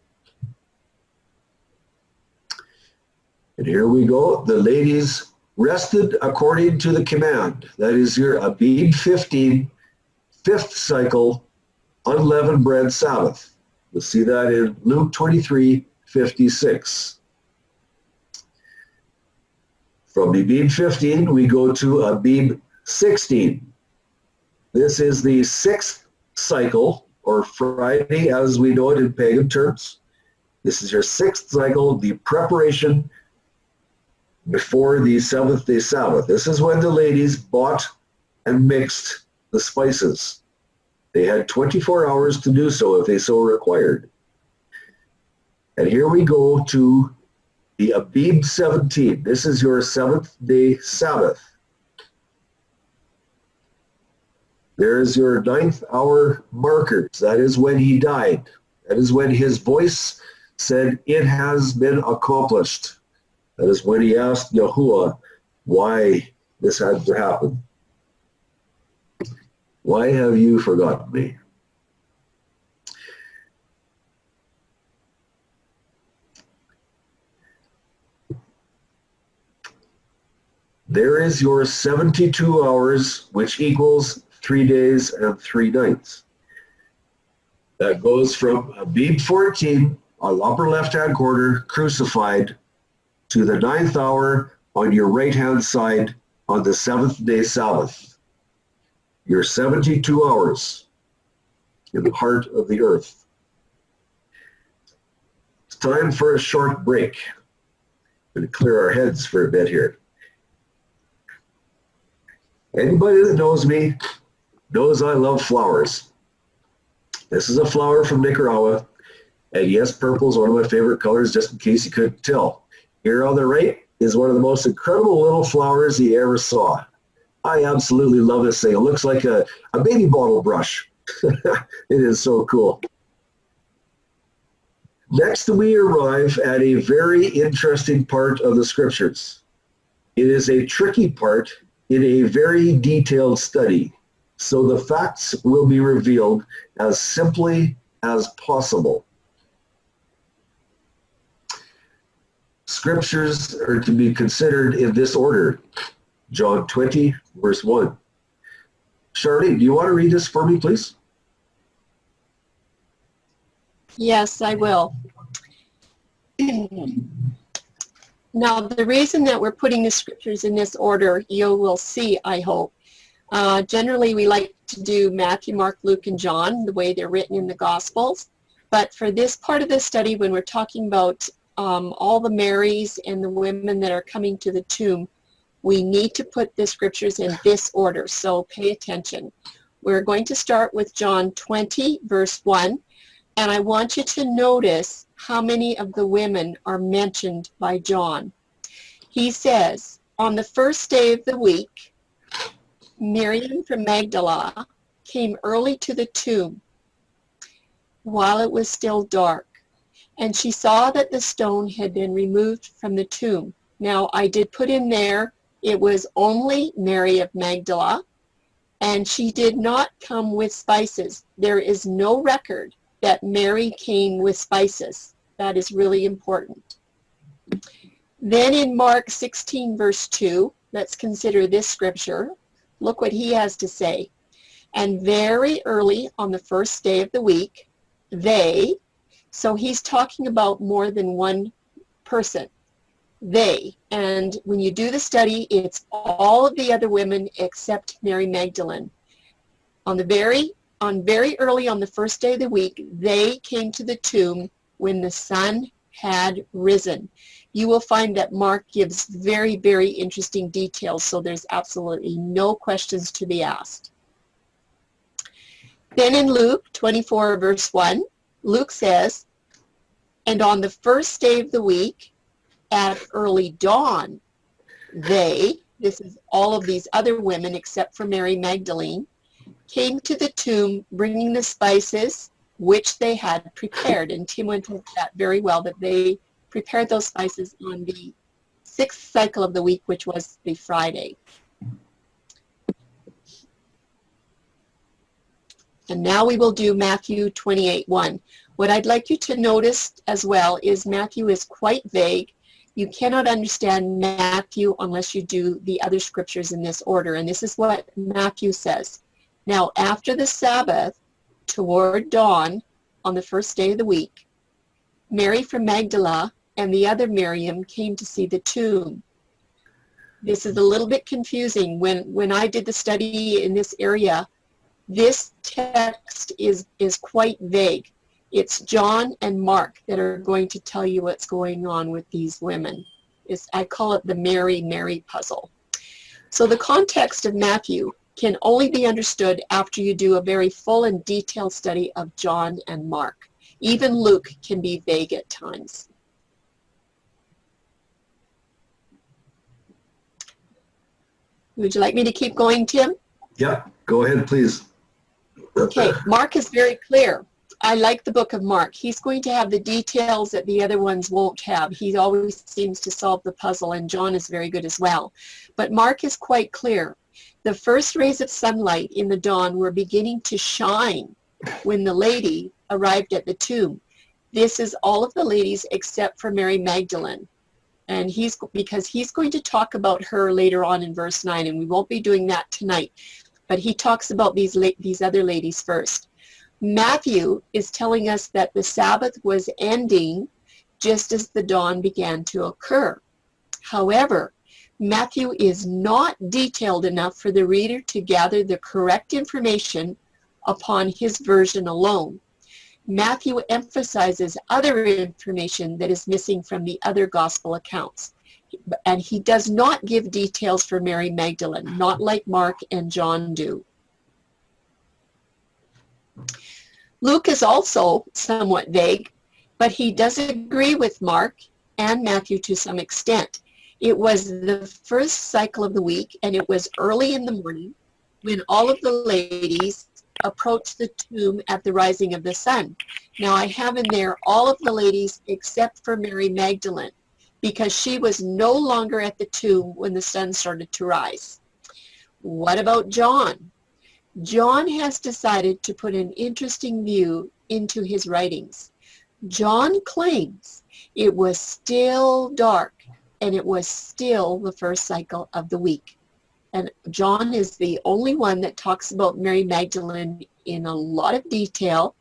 And here we go. The ladies rested according to the command. That is your Abib 15, 5th cycle, unleavened bread Sabbath. You'll see that in Luke 23:56. From Abib 15, we go to Abib 16. This is the 6th cycle, or Friday as we know it in pagan terms. This is your 6th cycle, the preparation before the 7th day Sabbath. This is when the ladies bought and mixed the spices. They had 24 hours to do so if they so required. And here we go to the Abib 17. This is your 7th day Sabbath. There's your 9th hour markers. That is when he died. That is when his voice said, "It has been accomplished." That is when he asked Yahuwah why this had to happen. Why have you forgotten me? There is your 72 hours, which equals 3 days and 3 nights. That goes from Abib 14, on upper left-hand corner, crucified, to the 9th hour on your right-hand side on the 7th day Sabbath. Your 72 hours in the heart of the earth. It's time for a short break. I'm going to clear our heads for a bit here. Anybody that knows me knows I love flowers. This is a flower from Nicaragua, and yes, purple is one of my favorite colors, just in case you couldn't tell. Here on the right is one of the most incredible little flowers you ever saw. I absolutely love this thing. It looks like a baby bottle brush. It is so cool. Next, we arrive at a very interesting part of the scriptures. It is a tricky part in a very detailed study, so the facts will be revealed as simply as possible. Scriptures are to be considered in this order. John 20, verse 1. Charlene, do you want to read this for me, please? Yes, I will. Now, the reason that we're putting the scriptures in this order, you will see, I hope. Generally, we like to do Matthew, Mark, Luke, and John, the way they're written in the Gospels. But for this part of the study, when we're talking about all the Marys and the women that are coming to the tomb, we need to put the scriptures in this order, so pay attention. We're going to start with John 20, verse 1, and I want you to notice how many of the women are mentioned by John. He says, on the first day of the week, Miriam from Magdala came early to the tomb while it was still dark, and she saw that the stone had been removed from the tomb. Now, I did put in there, it was only Mary of Magdala, and she did not come with spices. There is no record that Mary came with spices. That is really important. Then in Mark 16, verse 2, let's consider this scripture. Look what he has to say. And very early on the first day of the week, they, so he's talking about more than one person, they, and when you do the study, it's all of the other women except Mary Magdalene. Very early on the first day of the week, they came to the tomb when the sun had risen. You will find that Mark gives very, very interesting details, so there's absolutely no questions to be asked. Then in Luke 24, verse 1, Luke says, and on the first day of the week, at early dawn, they, this is all of these other women except for Mary Magdalene, came to the tomb bringing the spices which they had prepared. And Tim went into that very well, that they prepared those spices on the 6th cycle of the week, which was the Friday. And now we will do Matthew 28:1. What I'd like you to notice as well is Matthew is quite vague. You cannot understand Matthew unless you do the other scriptures in this order. And this is what Matthew says. Now, after the Sabbath, toward dawn, on the first day of the week, Mary from Magdala and the other Miriam came to see the tomb. This is a little bit confusing. When I did the study in this area, this text is quite vague. It's John and Mark that are going to tell you what's going on with these women. I call it the Mary puzzle. So the context of Matthew can only be understood after you do a very full and detailed study of John and Mark. Even Luke can be vague at times. Would you like me to keep going, Tim? Yeah, go ahead, please. Okay, Mark is very clear. I like the book of Mark. He's going to have the details that the other ones won't have. He always seems to solve the puzzle, and John is very good as well. But Mark is quite clear. The first rays of sunlight in the dawn were beginning to shine when the lady arrived at the tomb. This is all of the ladies except for Mary Magdalene. And because he's going to talk about her later on in verse 9, and we won't be doing that tonight. But he talks about these other ladies first. Matthew is telling us that the Sabbath was ending just as the dawn began to occur. However, Matthew is not detailed enough for the reader to gather the correct information upon his version alone. Matthew emphasizes other information that is missing from the other gospel accounts. And he does not give details for Mary Magdalene, not like Mark and John do. Luke is also somewhat vague, but he does agree with Mark and Matthew to some extent. It was the first cycle of the week, and it was early in the morning when all of the ladies approached the tomb at the rising of the sun. Now I have in there all of the ladies except for Mary Magdalene, because she was no longer at the tomb when the sun started to rise. What about John? John has decided to put an interesting view into his writings. John claims it was still dark and it was still the first cycle of the week. And John is the only one that talks about Mary Magdalene in a lot of detail,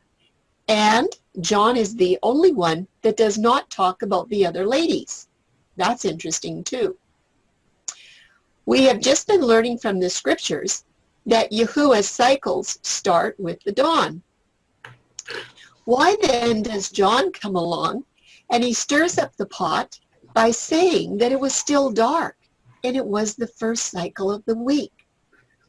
and John is the only one that does not talk about the other ladies. That's interesting too. We have just been learning from the scriptures that Yahuwah's cycles start with the dawn. Why then does John come along and he stirs up the pot by saying that it was still dark and it was the first cycle of the week?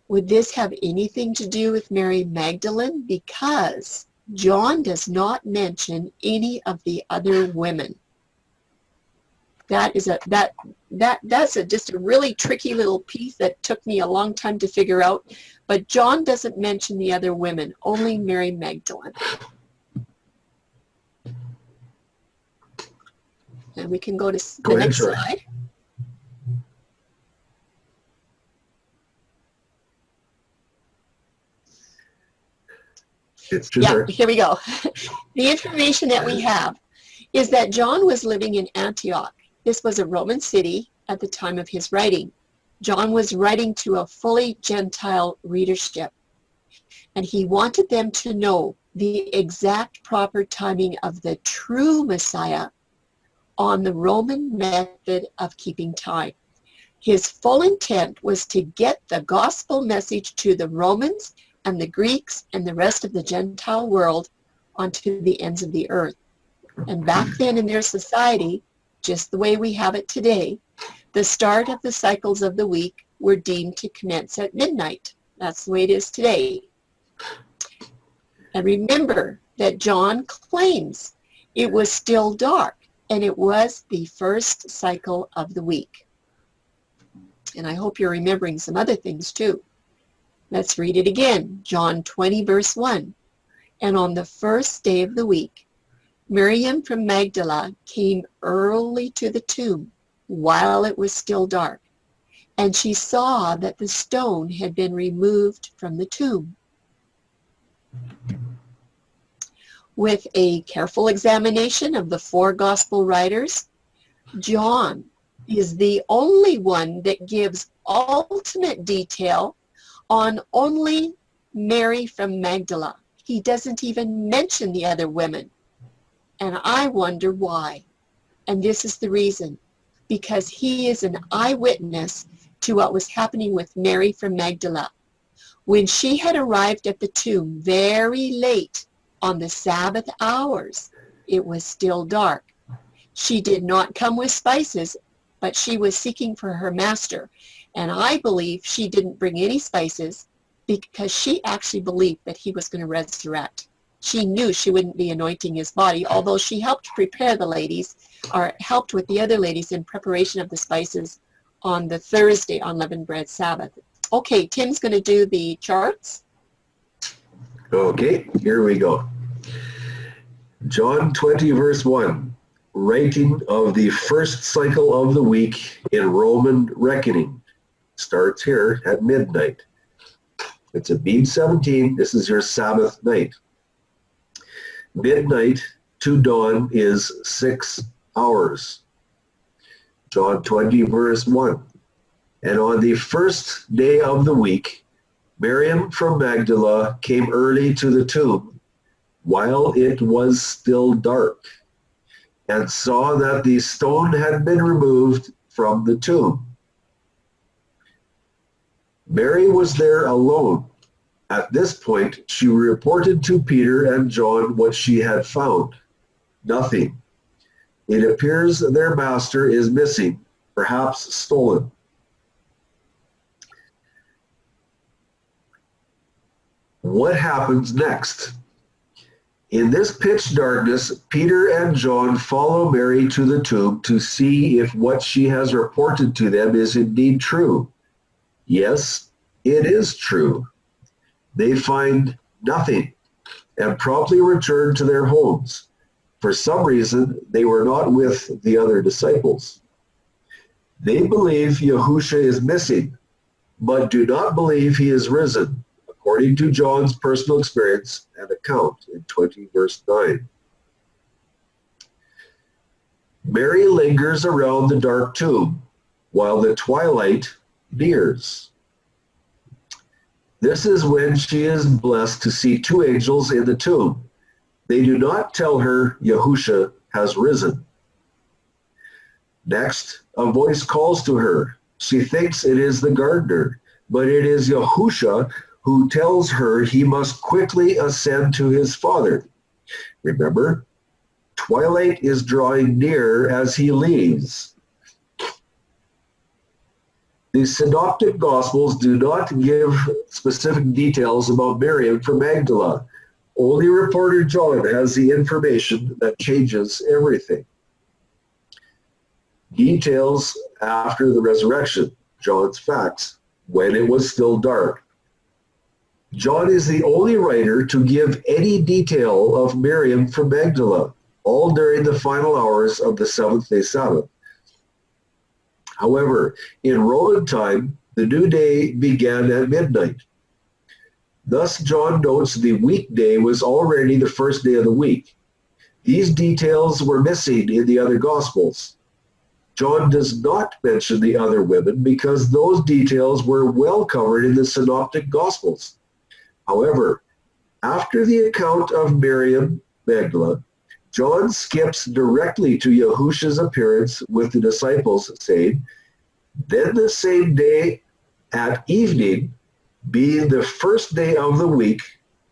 Would this have anything to do with Mary Magdalene? Because John does not mention any of the other women. That's just a really tricky little piece that took me a long time to figure out. But John doesn't mention the other women, only Mary Magdalene. And we can go to the next slide. It's true. Yeah, here we go. The information that we have is that John was living in Antioch. This was a Roman city at the time of his writing. John was writing to a fully Gentile readership, and he wanted them to know the exact proper timing of the true Messiah on the Roman method of keeping time. His full intent was to get the gospel message to the Romans and the Greeks and the rest of the Gentile world onto the ends of the earth. And back then in their society, just the way we have it today, the start of the cycles of the week were deemed to commence at midnight. That's the way it is today. And remember that John claims it was still dark, and it was the first cycle of the week. And I hope you're remembering some other things too. Let's read it again. John 20, verse 1. And on the first day of the week, Miriam from Magdala came early to the tomb while it was still dark, and she saw that the stone had been removed from the tomb. With a careful examination of the four gospel writers, John is the only one that gives ultimate detail on only Mary from Magdala. He doesn't even mention the other women. And I wonder why. And this is the reason. Because he is an eyewitness to what was happening with Mary from Magdala. When she had arrived at the tomb very late on the Sabbath hours, it was still dark. She did not come with spices, but she was seeking for her master. And I believe she didn't bring any spices because she actually believed that he was going to resurrect. She knew she wouldn't be anointing his body, although she helped prepare the ladies, or helped with the other ladies in preparation of the spices on the Thursday on Leavened Bread Sabbath. Okay, Tim's going to do the charts. Okay, here we go. John 20, verse 1, writing of the first cycle of the week in Roman reckoning. Starts here at midnight. It's Abib 17. This is your Sabbath night. Midnight to dawn is 6 hours. John 20, verse 1. And on the first day of the week, Miriam from Magdala came early to the tomb while it was still dark, and saw that the stone had been removed from the tomb. Mary was there alone. At this point, she reported to Peter and John what she had found. Nothing. It appears their master is missing, perhaps stolen. What happens next? In this pitch darkness, Peter and John follow Mary to the tomb to see if what she has reported to them is indeed true. Yes, it is true. They find nothing and promptly return to their homes. For some reason, they were not with the other disciples. They believe Yahusha is missing, but do not believe he is risen, according to John's personal experience and account in 20 verse 9. Mary lingers around the dark tomb while the twilight nears. This is when she is blessed to see two angels in the tomb. They do not tell her Yahusha has risen. Next, a voice calls to her. She thinks it is the gardener, but it is Yahusha who tells her he must quickly ascend to his Father. Remember, twilight is drawing near as he leaves. The Synoptic Gospels do not give specific details about Miriam from Magdala. Only reporter John has the information that changes everything. Details after the resurrection, John's facts, when it was still dark. John is the only writer to give any detail of Miriam from Magdala, all during the final hours of the seventh-day Sabbath. However, in Roman time, the new day began at midnight. Thus, John notes the weekday was already the first day of the week. These details were missing in the other Gospels. John does not mention the other women because those details were well covered in the Synoptic Gospels. However, after the account of Miriam Magdala, John skips directly to Yahusha's appearance with the disciples, saying, "Then the same day at evening, being the first day of the week,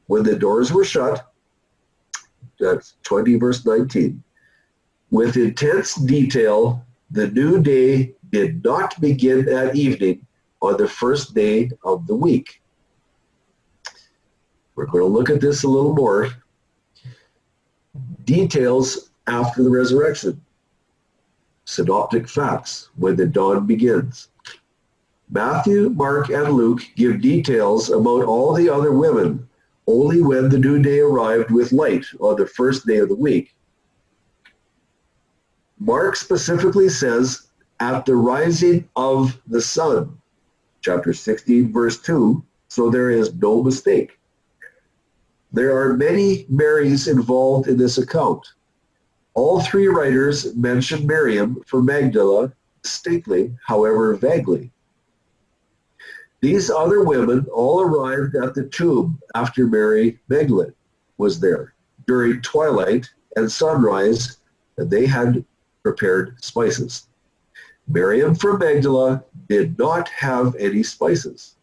when the doors were shut," that's 20 verse 19, "with intense detail, the new day did not begin at evening on the first day of the week." We're going to look at this a little more. Details after the resurrection. Synoptic facts, when the dawn begins. Matthew, Mark, and Luke give details about all the other women only when the new day arrived with light on the first day of the week. Mark specifically says, "at the rising of the sun," chapter 16, verse 2, so there is no mistake. There are many Marys involved in this account. All three writers mention Miriam from Magdala distinctly, however vaguely. These other women all arrived at the tomb after Mary Magdalene was there during twilight and sunrise, and they had prepared spices. Miriam from Magdala did not have any spices.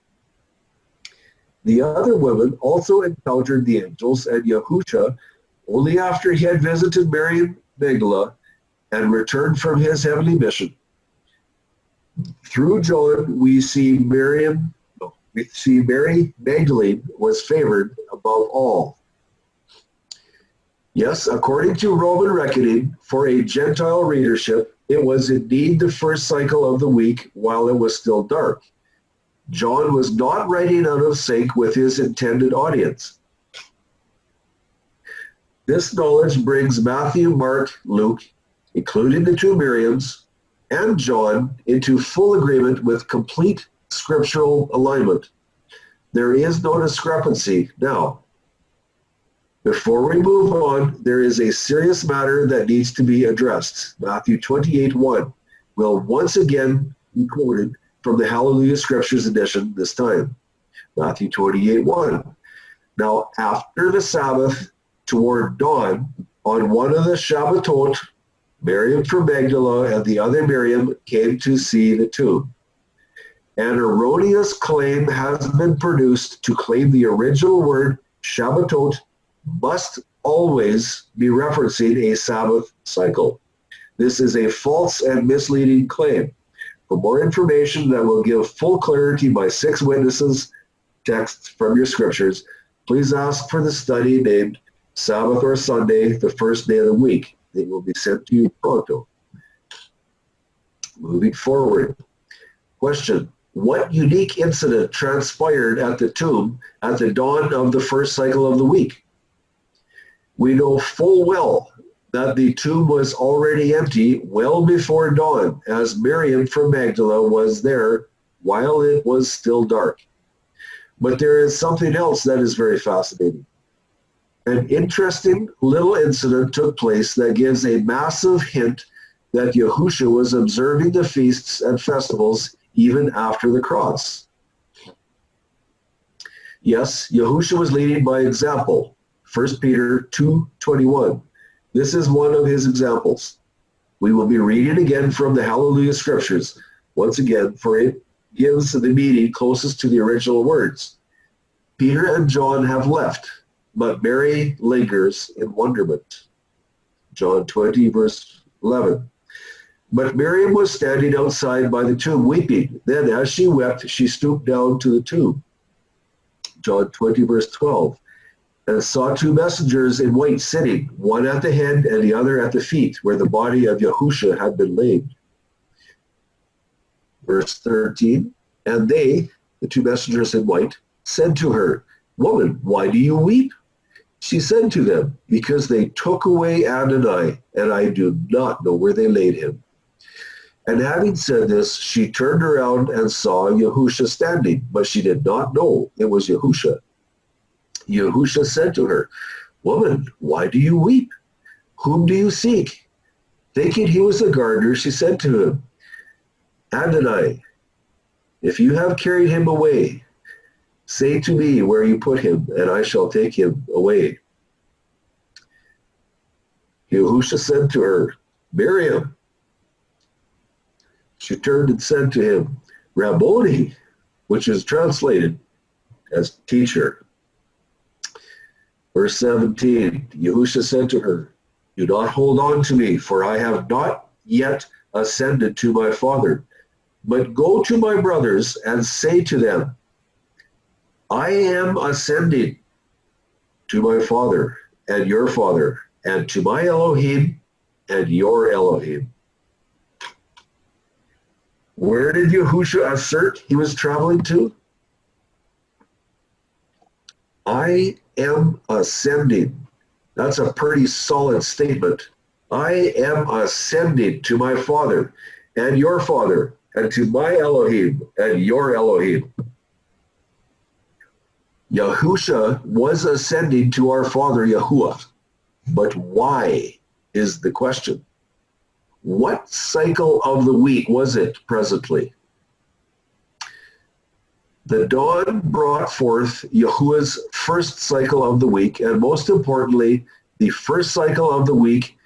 The other women also encountered the angels and Yahusha only after he had visited Mary Magdala and returned from his heavenly mission. Through John, we see Mary Magdalene was favored above all. Yes, according to Roman reckoning, for a Gentile readership, it was indeed the first cycle of the week while it was still dark. John was not writing out of sync with his intended audience. This knowledge brings Matthew, Mark, Luke, including the two Miriams, and John into full agreement with complete scriptural alignment. There is no discrepancy now. Before we move on, there is a serious matter that needs to be addressed. Matthew 28:1 will once again be quoted from the Hallelujah Scriptures edition this time. Matthew 28:1. Now after the Sabbath, toward dawn, on one of the Shabbatot, Miriam from Magdala and the other Miriam came to see the tomb. An erroneous claim has been produced to claim the original word Shabbatot must always be referencing a Sabbath cycle. This is a false and misleading claim. For more information that will give full clarity by 6 witnesses, texts from your scriptures, please ask for the study named Sabbath or Sunday, the first day of the week. It will be sent to you pronto. Moving forward. Question: what unique incident transpired at the tomb at the dawn of the first cycle of the week? We know full well that the tomb was already empty well before dawn, as Miriam from Magdala was there while it was still dark. But there is something else that is very fascinating. An interesting little incident took place that gives a massive hint that Yahusha was observing the feasts and festivals even after the cross. Yes, Yahusha was leading by example. 1 Peter 2:21. This is one of his examples. We will be reading again from the Hallelujah Scriptures, once again, for it gives the meaning closest to the original words. Peter and John have left, but Mary lingers in wonderment. John 20, verse 11. But Miriam was standing outside by the tomb weeping. Then as she wept, she stooped down to the tomb. John 20, verse 12. And saw 2 messengers in white sitting, one at the head and the other at the feet, where the body of Yahusha had been laid. Verse 13. And they, the 2 messengers in white, said to her, Woman, why do you weep? She said to them, Because they took away Adonai, and I do not know where they laid him. And having said this, she turned around and saw Yahusha standing, but she did not know it was Yahusha. Yahusha said to her, Woman, why do you weep? Whom do you seek? Thinking he was the gardener, she said to him, Adonai, if you have carried him away, say to me where you put him, and I shall take him away. Yahusha said to her, Miriam. She turned and said to him, Rabboni, which is translated as teacher. Verse 17, Yahusha said to her, do not hold on to me, for I have not yet ascended to my Father. But go to my brothers and say to them, I am ascending to my Father and your Father, and to my Elohim and your Elohim. Where did Yahusha assert he was traveling to? I am ascending. That's a pretty solid statement. I am ascending to my Father and your Father, and to my Elohim and your Elohim. Yahusha was ascending to our Father Yahuwah. But why is the question? What cycle of the week was it presently? The dawn brought forth Yahuwah's first cycle of the week, and most importantly, the first cycle of the week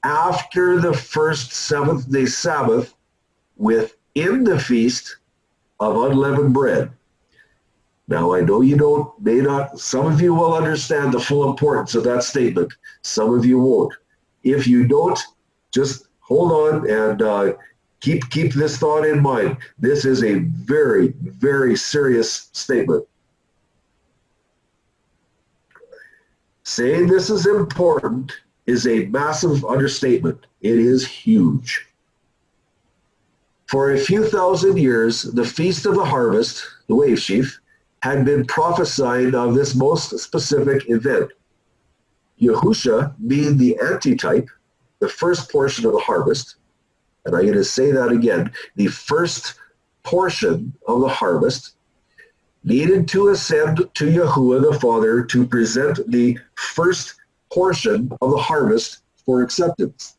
after the first seventh-day Sabbath within the feast of unleavened bread. Now, I know you may not, some of you will understand the full importance of that statement. Some of you won't. If you don't, just hold on and keep this thought in mind. This is a very, very serious statement. Saying this is important is a massive understatement. It is huge. For a few thousand years, the Feast of the Harvest, the wave sheaf, had been prophesying of this most specific event. Yahusha, being the antitype, the first portion of the harvest, and I'm going to say that again, the first portion of the harvest, needed to ascend to Yahuwah the Father to present the first portion of the harvest for acceptance.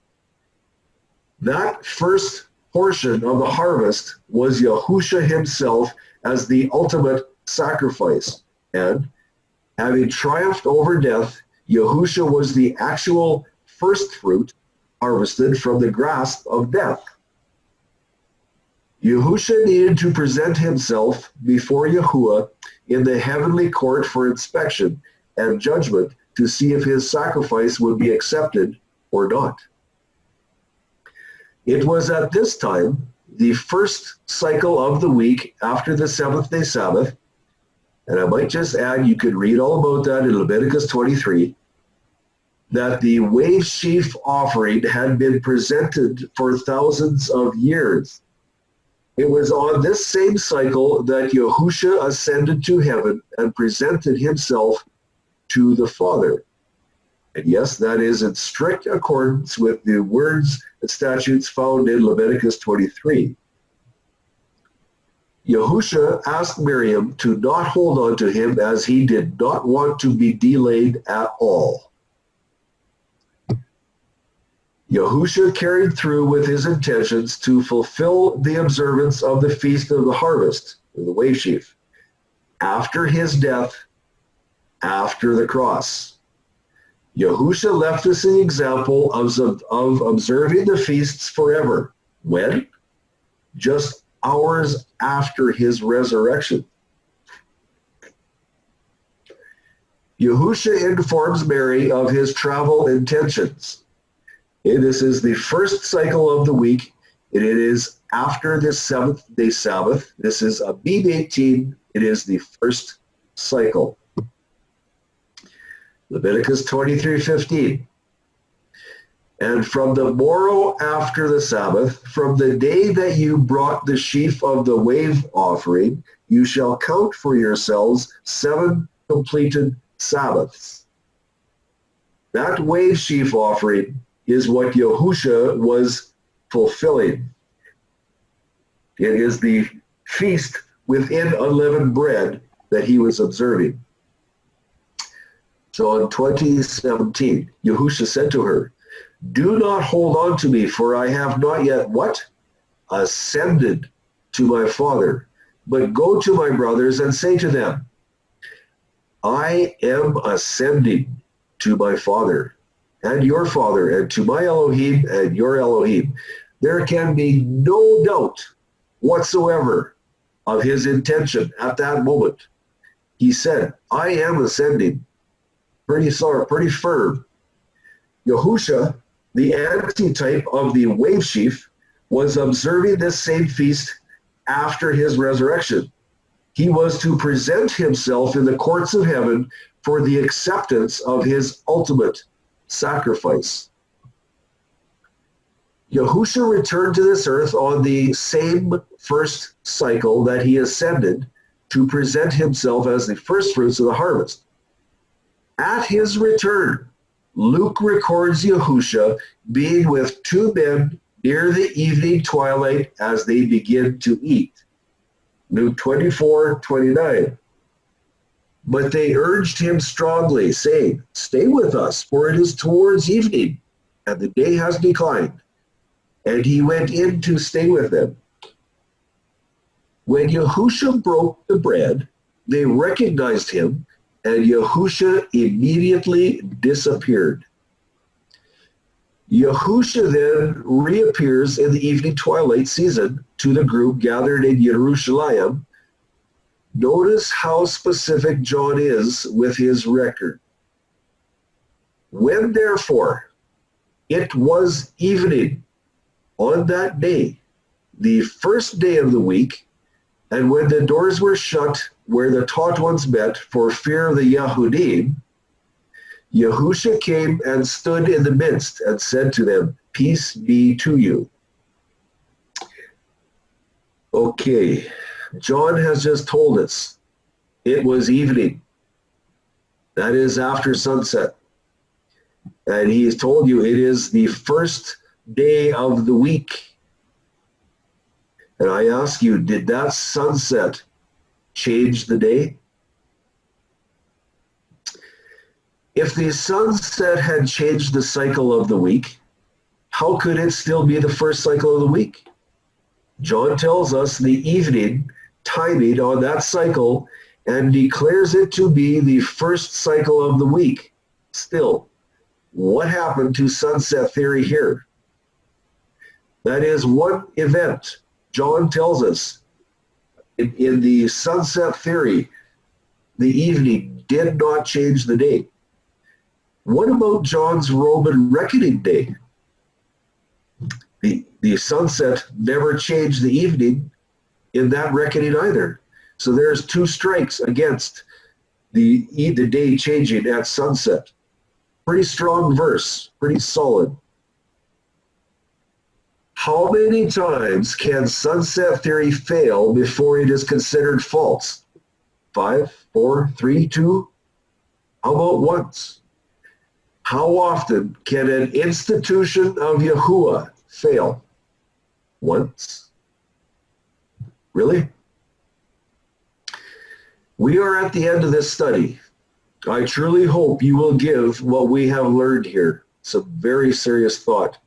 That first portion of the harvest was Yahusha himself as the ultimate sacrifice. And having triumphed over death, Yahusha was the actual first fruit harvested from the grasp of death. Yahusha needed to present himself before Yahuwah in the heavenly court for inspection and judgment to see if his sacrifice would be accepted or not. It was at this time, the first cycle of the week after the seventh-day Sabbath, and I might just add, you can read all about that in Leviticus 23, that the wave sheaf offering had been presented for thousands of years. It was on this same cycle that Yahusha ascended to heaven and presented himself to the Father. And yes, that is in strict accordance with the words and statutes found in Leviticus 23. Yahusha asked Miriam to not hold on to him as he did not want to be delayed at all. Yahusha carried through with his intentions to fulfill the observance of the Feast of the Harvest, the wave sheaf, after his death, after the cross. Yahusha left us an example of observing the feasts forever. When? Just hours after his resurrection. Yahusha informs Mary of his travel intentions. This is the first cycle of the week, and it is after the seventh-day Sabbath. This is Abib 18. It is the first cycle. Leviticus 23:15. And from the morrow after the Sabbath, from the day that you brought the sheaf of the wave offering, you shall count for yourselves 7 completed Sabbaths. That wave sheaf offering is what Yahusha was fulfilling. It is the feast within unleavened bread that he was observing. So in 2017, Yahusha said to her, Do not hold on to me, for I have not yet what? Ascended to my Father. But go to my brothers and say to them, I am ascending to my Father and your Father, and to my Elohim and your Elohim. There can be no doubt whatsoever of his intention at that moment. He said, I am ascending. Pretty firm. Yahusha, the antitype of the wave sheaf, was observing this same feast after his resurrection. He was to present himself in the courts of heaven for the acceptance of his ultimate sacrifice. Yahusha returned to this earth on the same first cycle that he ascended to present himself as the first fruits of the harvest. At his return, Luke records Yahusha being with two men near the evening twilight as they begin to eat. Luke 24:29. But they urged him strongly, saying, Stay with us, for it is towards evening, and the day has declined. And he went in to stay with them. When Yahusha broke the bread, they recognized him, and Yahusha immediately disappeared. Yahusha then reappears in the evening twilight season to the group gathered in Jerusalem. Notice how specific John is with his record. When therefore it was evening on that day, the first day of the week, and when the doors were shut where the taught ones met for fear of the Yahudim, Yahusha came and stood in the midst and said to them, Peace be to you. Okay, John has just told us it was evening. That is after sunset. And he has told you it is the first day of the week. And I ask you, did that sunset change the day? If the sunset had changed the cycle of the week, how could it still be the first cycle of the week? John tells us the evening timing on that cycle and declares it to be the first cycle of the week. Still, what happened to sunset theory here? That is one event. John tells us in the sunset theory, the evening did not change the day. What about John's Roman reckoning day? The sunset never changed the evening in that reckoning either. So there's two strikes against the day changing at sunset. Pretty strong verse, pretty solid. How many times can sunset theory fail before it is considered false? 5, 4, 3, 2? How about once? How often can an institution of Yahuwah fail? Once? Really? We are at the end of this study. I truly hope you will give what we have learned here some very serious thought.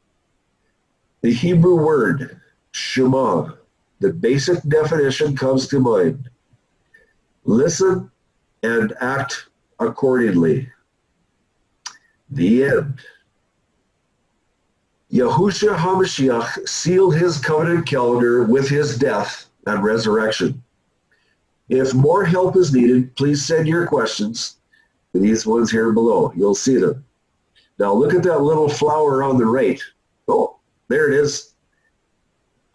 The Hebrew word, Shema, the basic definition comes to mind. Listen and act accordingly. The end. Yahushua HaMashiach sealed his covenant calendar with his death and resurrection. If more help is needed, please send your questions to these ones here below. You'll see them. Now look at that little flower on the right. Oh, there it is.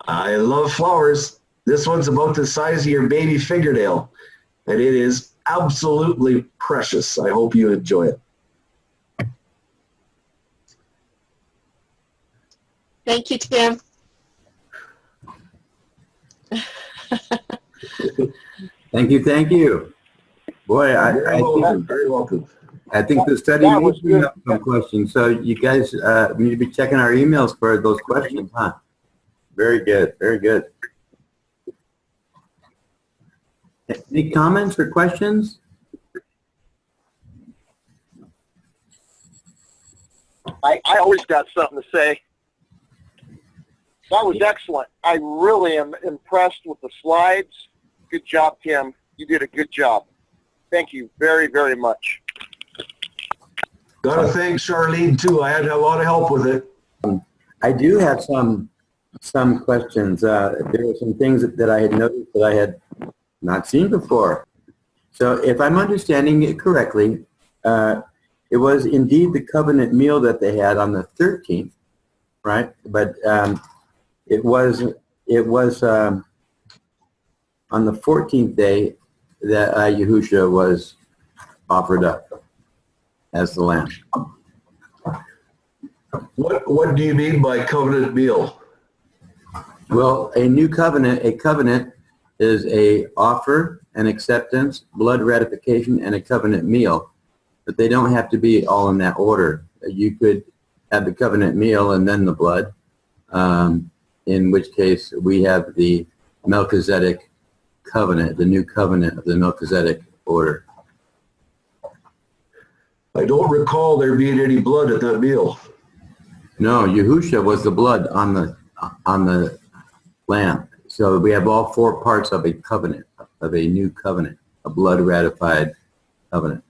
I love flowers. This one's about the size of your baby fingernail, and it is absolutely precious. I hope you enjoy it. Thank you, Tim. Thank you. Boy, Very welcome. I think the study may bring up some questions. So you guys need to be checking our emails for those questions, huh? Very good. Any comments or questions? I always got something to say. That was excellent. I really am impressed with the slides. Good job, Tim. You did a good job. Thank you very, very much. Gotta thank Charlene too. I had a lot of help with it. I do have some questions. There were some things that I had noticed that I had not seen before. So if I'm understanding it correctly, it was indeed the covenant meal that they had on the 13th, right? But it was on the 14th day that Yahusha was offered up as the lamb. What do you mean by covenant meal? Well, a covenant is a offer, an acceptance, blood ratification, and a covenant meal. But they don't have to be all in that order. You could have the covenant meal and then the blood, in which case we have the Melchizedek covenant, the new covenant of the Melchizedek order. I don't recall there being any blood at that meal. No, Yahusha was the blood on the lamb. So we have all four parts of a covenant, of a new covenant, a blood ratified covenant.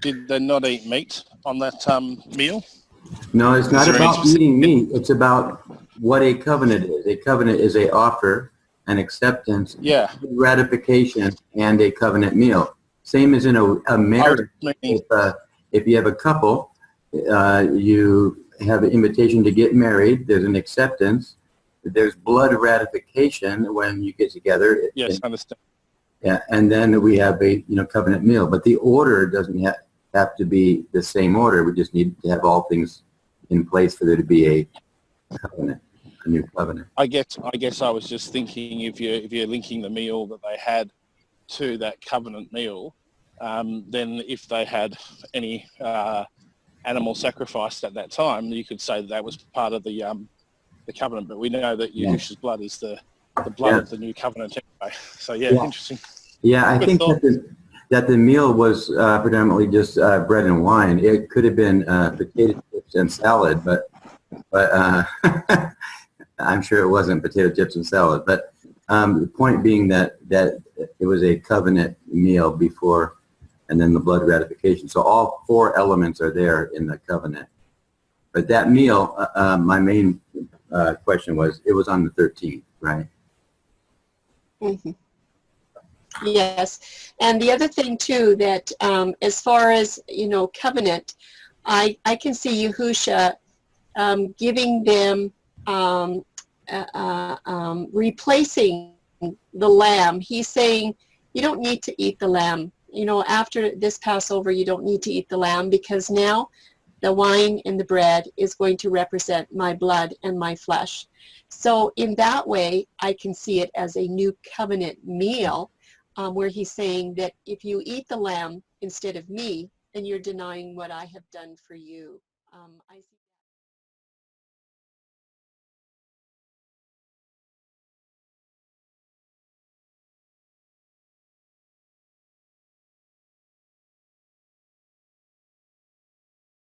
Did they not eat meat on that meal? No, it's not there about any- eating meat. It's about what a covenant is. A covenant is a offer, an acceptance, Yeah. ratification, and a covenant meal. Same as in a marriage. If you have a couple, you have an invitation to get married. There's an acceptance. There's blood ratification when you get together. Yes, I understand. Yeah, and then we have a covenant meal. But the order doesn't have to be the same order. We just need to have all things in place for there to be a covenant, a new covenant. I guess I was just thinking if you're linking the meal that they had to that covenant meal, then if they had any animal sacrificed at that time, you could say that was part of the covenant. But we know that Yahusha's blood is the blood of the new covenant anyway. So yeah. Interesting. Yeah, I Good think thought. that the meal was predominantly just bread and wine. It could have been potato chips and salad, but I'm sure it wasn't potato chips and salad. But the point being that it was a covenant meal before, and then the blood ratification. So all four elements are there in the covenant. But that meal, my main question was, it was on the 13th, right? Mm-hmm. Yes, and the other thing too that as far as covenant, I can see Yahusha giving them replacing the lamb. He's saying you don't need to eat the lamb. After this Passover, you don't need to eat the lamb because now the wine and the bread is going to represent my blood and my flesh. So in that way, I can see it as a new covenant meal. Where he's saying that if you eat the lamb instead of me, then you're denying what I have done for you.